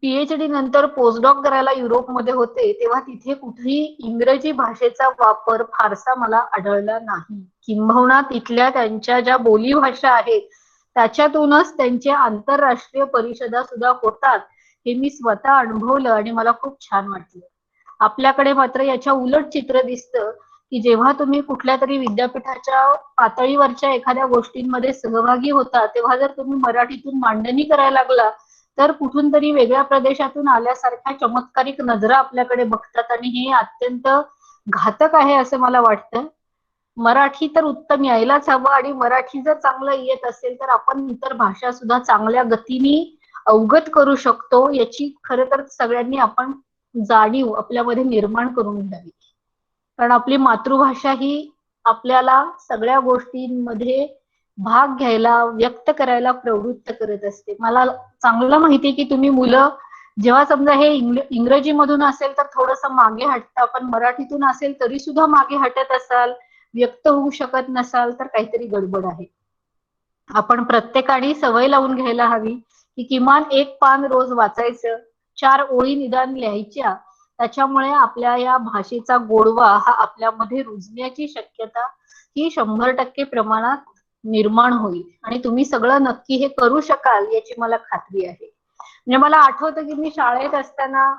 PhD नंतर पोस्टडॉक करायला युरोपमध्ये होते तेव्हा तिथे कुठेही इंग्रजी भाषेचा वापर फारसा मला आढळला नाही. किंबहुना तिथल्या त्यांच्या ज्या बोलीभाषा आहेत त्याच्यातूनच त्यांच्या आंतरराष्ट्रीय परिषदा सुद्धा होतात हे मी स्वतः अनुभवलं आणि मला खूप छान वाटलं. आपल्याकडे मात्र याच्या उलट चित्र दिसतं की जेव्हा तुम्ही कुठल्या तरी विद्यापीठाच्या पातळीवरच्या एखाद्या गोष्टींमध्ये सहभागी होता तेव्हा जर तुम्ही मराठीतून मांडणी करायला लागला तर कुठून तरी वेगळ्या प्रदेशातून आल्यासारख्या चमत्कारिक नजरा आपल्याकडे बघतात आणि हे अत्यंत घातक आहे असं मला वाटतं. मराठी तर उत्तम यायलाच हवं आणि मराठी जर चांगलं येत असेल तर आपण इतर भाषा सुद्धा चांगल्या गतीने अवगत करू शकतो याची खरं तर सगळ्यांनी आपण जाणीव आपल्यामध्ये निर्माण करून घ्यावी. कारण आपली मातृभाषा ही आपल्याला सगळ्या गोष्टींमध्ये भाग घ्यायला, व्यक्त करायला प्रवृत्त करत असते. मला चांगलं माहितीये की तुम्ही मुलं जेव्हा समजा हे इंग्रजी मधून असेल तर थोडंसं मागे हटता, पण मराठीतून असेल तरी सुद्धा मागे हटत असाल, व्यक्त होऊ शकत नसाल तर काहीतरी गडबड आहे. आपण प्रत्येकाने सवय लावून घ्यायला हवी की किमान एक पान रोज वाचायचं, 4 ओळी निदान लिहायच्या. त्याच्यामुळे आपल्या या भाषेचा गोडवा हा आपल्यामध्ये रुजण्याची शक्यता ही 100% प्रमाणात निर्माण होईल आणि तुम्ही सगळं नक्की हे करू शकाल याची मला खात्री आहे. म्हणजे मला आठवतं की मी शाळेत असताना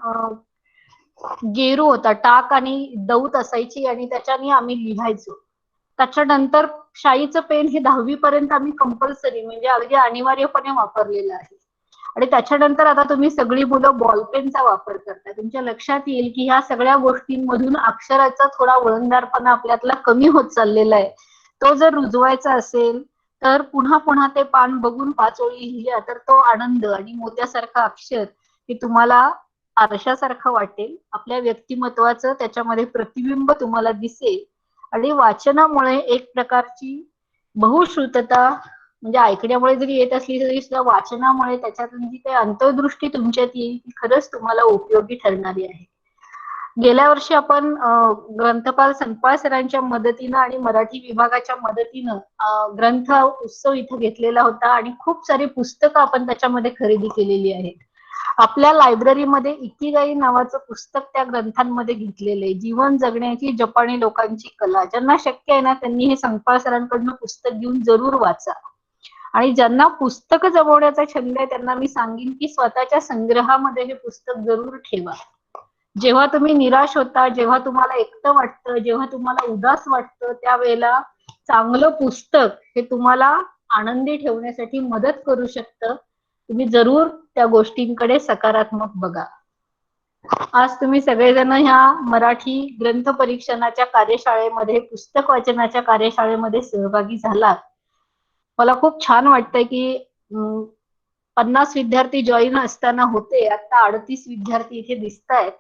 गेरू होता, टाक आणि दौत असायची आणि त्याच्याने आम्ही लिहायचो. त्याच्यानंतर शाईचं पेन हे 10वी पर्यंत आम्ही कंपल्सरी म्हणजे अगदी अनिवार्यपणे वापरलेलं आहे. आणि त्याच्यानंतर आता तुम्ही सगळी मुलं बॉलपेनचा वापर करता. तुमच्या लक्षात येईल की ह्या सगळ्या गोष्टींमधून अक्षराचा थोडा वळणदारपणा आपल्यातला कमी होत चाललेला आहे. तो जर रुजवायचा असेल तर पुन्हा पुन्हा ते पान बघून 5 ओळी लिहिल्या तर तो आनंद आणि मोत्यासारखं अक्षर हे तुम्हाला आरशासारखं वाटेल. आपल्या व्यक्तिमत्वाचं त्याच्यामध्ये प्रतिबिंब तुम्हाला दिसेल आणि वाचनामुळे एक प्रकारची बहुश्रुतता म्हणजे ऐकण्यामुळे जरी येत असली तरी सुद्धा वाचनामुळे त्याच्यातून जी काही अंतर्दृष्टी तुमच्यात येईल ती खरंच तुम्हाला उपयोगी ठरणारी आहे. गेल्या वर्षी आपण ग्रंथपाल संतपाळ सरांच्या मदतीनं आणि मराठी विभागाच्या मदतीनं ग्रंथ उत्सव इथं घेतलेला होता आणि खूप सारी पुस्तकं आपण त्याच्यामध्ये खरेदी केलेली आहेत. आपल्या लायब्ररीमध्ये इकिगाई नावाचं पुस्तक त्या ग्रंथांमध्ये घेतलेलं आहे. जीवन जगण्याची जपानी लोकांची कला. ज्यांना शक्य आहे ना त्यांनी हे संतपाळ सरांकडनं पुस्तक घेऊन जरूर वाचा. आणि ज्यांना पुस्तकं जमवण्याचा छंद आहे त्यांना मी सांगेन की स्वतःच्या संग्रहामध्ये हे पुस्तक जरूर ठेवा. जेव्हा तुम्ही निराश होता, जेव्हा तुम्हाला एकटं वाटतं, जेव्हा तुम्हाला उदास वाटतं त्यावेळेला चांगलं पुस्तक हे तुम्हाला आनंदी ठेवण्यासाठी मदत करू शकतं. तुम्ही जरूर त्या गोष्टींकडे सकारात्मक बघा. आज तुम्ही सगळेजण ह्या मराठी ग्रंथ परीक्षणाच्या कार्यशाळेमध्ये, पुस्तक वाचनाच्या कार्यशाळेमध्ये सहभागी झालात. मला खूप छान वाटतंय की 50 विद्यार्थी जॉईन असताना होते, आता 38 विद्यार्थी इथे दिसतायत.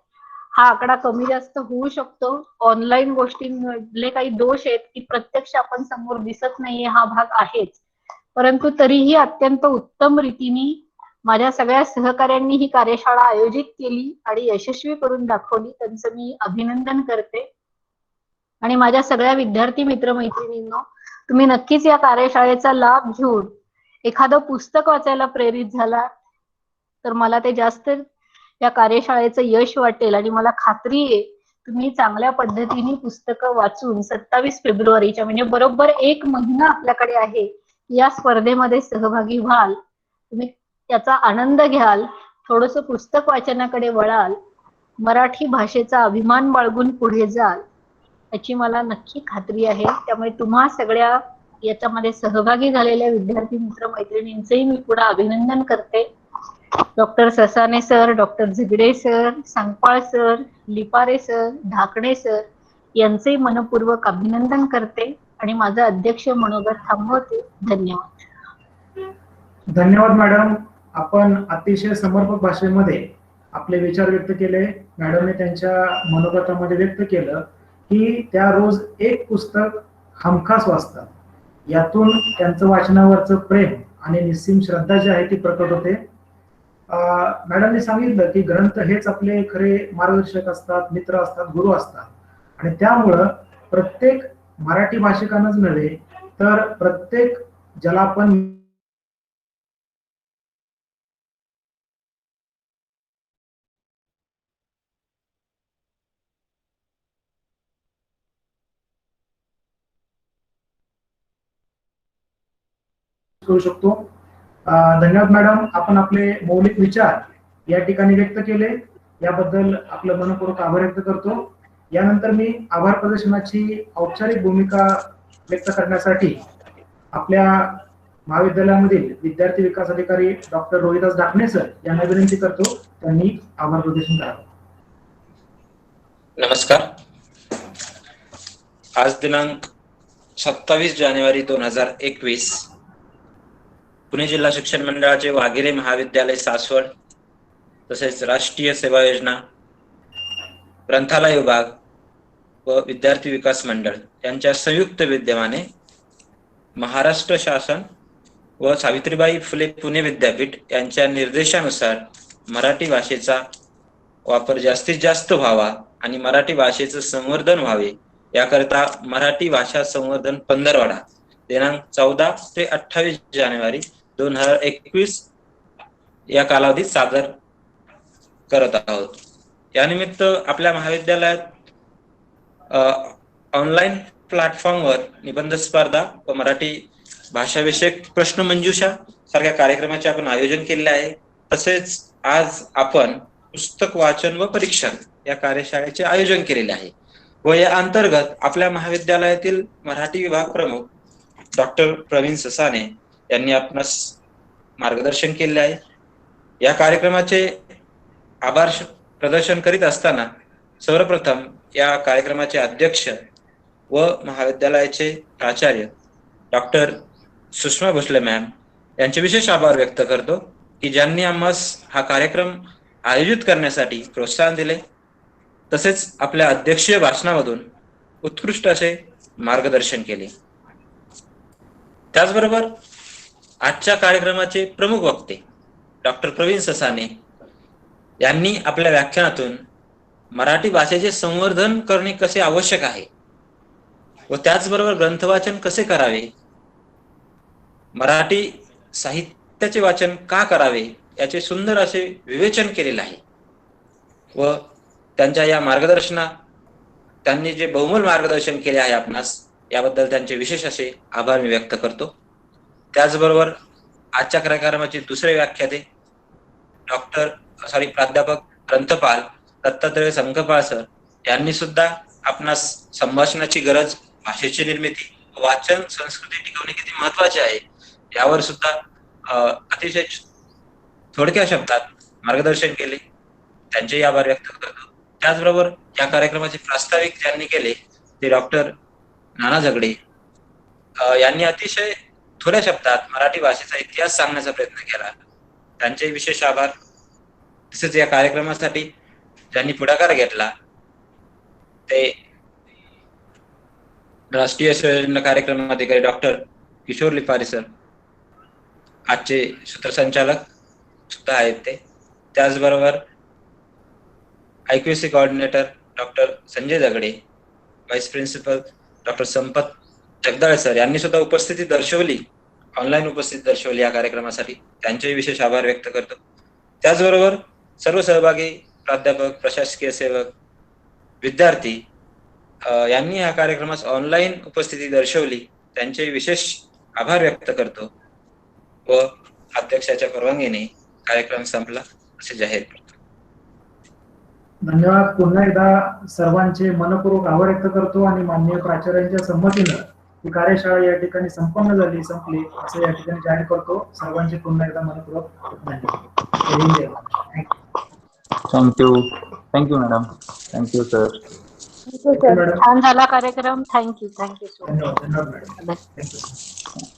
हा आकडा कमी जास्त होऊ शकतो. ऑनलाईन गोष्टींमधले काही दोष आहेत की प्रत्यक्ष आपण समोर दिसत नाहीये हा भाग आहेच. परंतु तरीही अत्यंत उत्तम रीतीने माझ्या सगळ्या सहकाऱ्यांनी ही कार्यशाळा आयोजित केली आणि यशस्वी करून दाखवली. त्यांचं मी अभिनंदन करते. आणि माझ्या सगळ्या विद्यार्थी मित्रमैत्रिणींनो, तुम्ही नक्कीच या कार्यशाळेचा लाभ घेऊन एखादं पुस्तक वाचायला प्रेरित झाला तर मला ते जास्त या कार्यशाळेचं यश वाटेल आणि मला खात्री आहे तुम्ही चांगल्या पद्धतीने पुस्तकं वाचून 27 फेब्रुवारीच्या म्हणजे बरोबर 1 महिना आपल्याकडे आहे या स्पर्धेमध्ये सहभागी व्हाल. तुम्ही त्याचा आनंद घ्याल, थोडंसं पुस्तक वाचनाकडे वळाल, मराठी भाषेचा अभिमान बाळगून पुढे जाल याची मला नक्की खात्री आहे. त्यामुळे तुम्हा सगळ्या याच्यामध्ये सहभागी झालेल्या विद्यार्थी मित्र मैत्रिणींचेही मी पुढे अभिनंदन करते. Doctor Sasane sir, doctor Zagade sir, Sangpal sir, Lipare sir, Dhakane sir यांचेही मनपूर्वक अभिनंदन करते आणि माझं अध्यक्ष मनोगत थांबवते. धन्यवाद. धन्यवाद मॅडम. आपण अतिशय समर्पक भाषेमध्ये आपले विचार व्यक्त केले. मॅडमने त्यांच्या मनोगतामध्ये व्यक्त केलं की त्या रोज एक पुस्तक हमखास वाचतात. यातून त्यांचं वाचनावरचं प्रेम आणि निस्सीम श्रद्धा जी आहे ती प्रकट होते. मॅडमने सांगितलं की ग्रंथ हेच आपले खरे मार्गदर्शक असतात, मित्र असतात, गुरु असतात आणि त्यामुळं प्रत्येक मराठी भाषिकांनाच नव्हे तर प्रत्येक ज्याला आपण करू शकतो. धन्यवाद मॅडम. आपण आपले मौलिक विचार या ठिकाणी व्यक्त केले, याबद्दल आपलं मनपूर्वक आभार व्यक्त करतो. यानंतर मी आभार प्रदर्शनाची औपचारिक भूमिका व्यक्त करण्यासाठी आपल्या महाविद्यालयामधील विद्यार्थी विकास अधिकारी डॉक्टर रोहिदास ढाकणे सर यांना विनंती करतो, त्यांनी आभार प्रदर्शन करावं. नमस्कार. आज दिनांक 27 जानेवारी 2021 पुणे जिल्हा शिक्षण मंडळाचे वाघेरे महाविद्यालय सासवड तसेच राष्ट्रीय सेवा योजना, ग्रंथालय विभाग व विद्यार्थी विकास मंडळ यांच्या संयुक्त विद्यमाने महाराष्ट्र शासन व सावित्रीबाई फुले पुणे विद्यापीठ यांच्या निर्देशानुसार मराठी भाषेचा वापर जास्तीत जास्त व्हावा आणि मराठी भाषेचं संवर्धन व्हावे याकरता मराठी भाषा संवर्धन पंधरवडा दिनांक 14 ते 28 जानेवारी 2021 या कालावधीत सादर करत आहोत. यानिमित्त आपल्या महाविद्यालयात ऑनलाईन प्लॅटफॉर्मवर निबंध स्पर्धा व मराठी भाषाविषयक प्रश्नमंजुषा सारख्या कार्यक्रमाचे आपण आयोजन केले आहे. तसेच आज आपण पुस्तक वाचन व परीक्षण या कार्यशाळेचे आयोजन केलेले आहे व या अंतर्गत आपल्या महाविद्यालयातील मराठी विभाग प्रमुख डॉक्टर प्रवीण ससाने यांनी आपणास मार्गदर्शन केले आहे. या कार्यक्रमाचे आभार प्रदर्शन करीत असताना सर्वप्रथम या कार्यक्रमाचे अध्यक्ष व महाविद्यालयाचे प्राचार्य डॉक्टर सुषमा भोसले मॅम यांचे विशेष आभार व्यक्त करतो की ज्यांनी आम्हास हा कार्यक्रम आयोजित करण्यासाठी प्रोत्साहन दिले, तसेच आपल्या अध्यक्षीय भाषणामधून उत्कृष्ट असे मार्गदर्शन केले. त्याचबरोबर आजच्या कार्यक्रमाचे प्रमुख वक्ते डॉक्टर प्रवीण ससाने यांनी आपल्या व्याख्यानातून मराठी भाषेचे संवर्धन करणे कसे आवश्यक आहे व त्याचबरोबर ग्रंथवाचन कसे करावे, मराठी साहित्याचे वाचन का करावे याचे सुंदर असे विवेचन केलेले आहे व त्यांच्या या मार्गदर्शना त्यांनी जे बहुमोल मार्गदर्शन केले आहे आपणास याबद्दल त्यांचे विशेष असे आभार मी व्यक्त करतो. त्याचबरोबर आजच्या कार्यक्रमाचे दुसरे व्याख्याते प्राध्यापक ग्रंथपाल दत्तात्रय संकपाळ सर यांनी सुद्धा आपणास संभाषणाची गरज, भाषेची निर्मिती, वाचन संस्कृती टिकवणे किती महत्वाचे आहे यावर सुद्धा अतिशय थोडक्या शब्दात मार्गदर्शन केले, त्यांचेही आभार व्यक्त करतो. त्याचबरोबर या कार्यक्रमाचे प्रास्ताविक ज्यांनी केले ते डॉक्टर नाना झगडे यांनी अतिशय थोड्या शब्दात मराठी भाषेचा इतिहास सांगण्याचा प्रयत्न केला, त्यांचे विशेष आभार. तसेच या कार्यक्रमासाठी ज्यांनी पुढाकार घेतला ते राष्ट्रीय सेवा कार्यक्रम अधिकारी डॉक्टर किशोर लिपारे सर, आजचे सूत्रसंचालक सुद्धा आहेत ते. त्याचबरोबर IQAC कोऑर्डिनेटर डॉक्टर संजय झगडे, व्हाईस प्रिन्सिपल डॉक्टर संपत जगदाळे सर यांनी सुद्धा उपस्थिती दर्शवली, ऑनलाईन उपस्थिती दर्शवली या कार्यक्रमासाठी, त्यांचेही विशेष आभार व्यक्त करतो. त्याचबरोबर सर्व सहभागी प्राध्यापक, प्रशासकीय सेवक, विद्यार्थी यांनी या कार्यक्रमास ऑनलाईन उपस्थिती दर्शवली, त्यांचे विशेष आभार व्यक्त करतो व अध्यक्षाच्या परवानगीने कार्यक्रम संपला असे जाहीर करतो. धन्यवाद. पुन्हा एकदा सर्वांचे मनपूर्वक आभार व्यक्त करतो आणि माननीय प्राचार्यांच्या संमतीनं ही कार्यशाळा या ठिकाणी संपली असं या ठिकाणी जाहीर करतो. सर्वांचे पुन्हा एकदा मनपूर्वक धन्यवाद. Thank you madam. Thank you sir. छान झाला कार्यक्रम. Thank you so much. धन्यवाद मॅडम. धन्यवाद.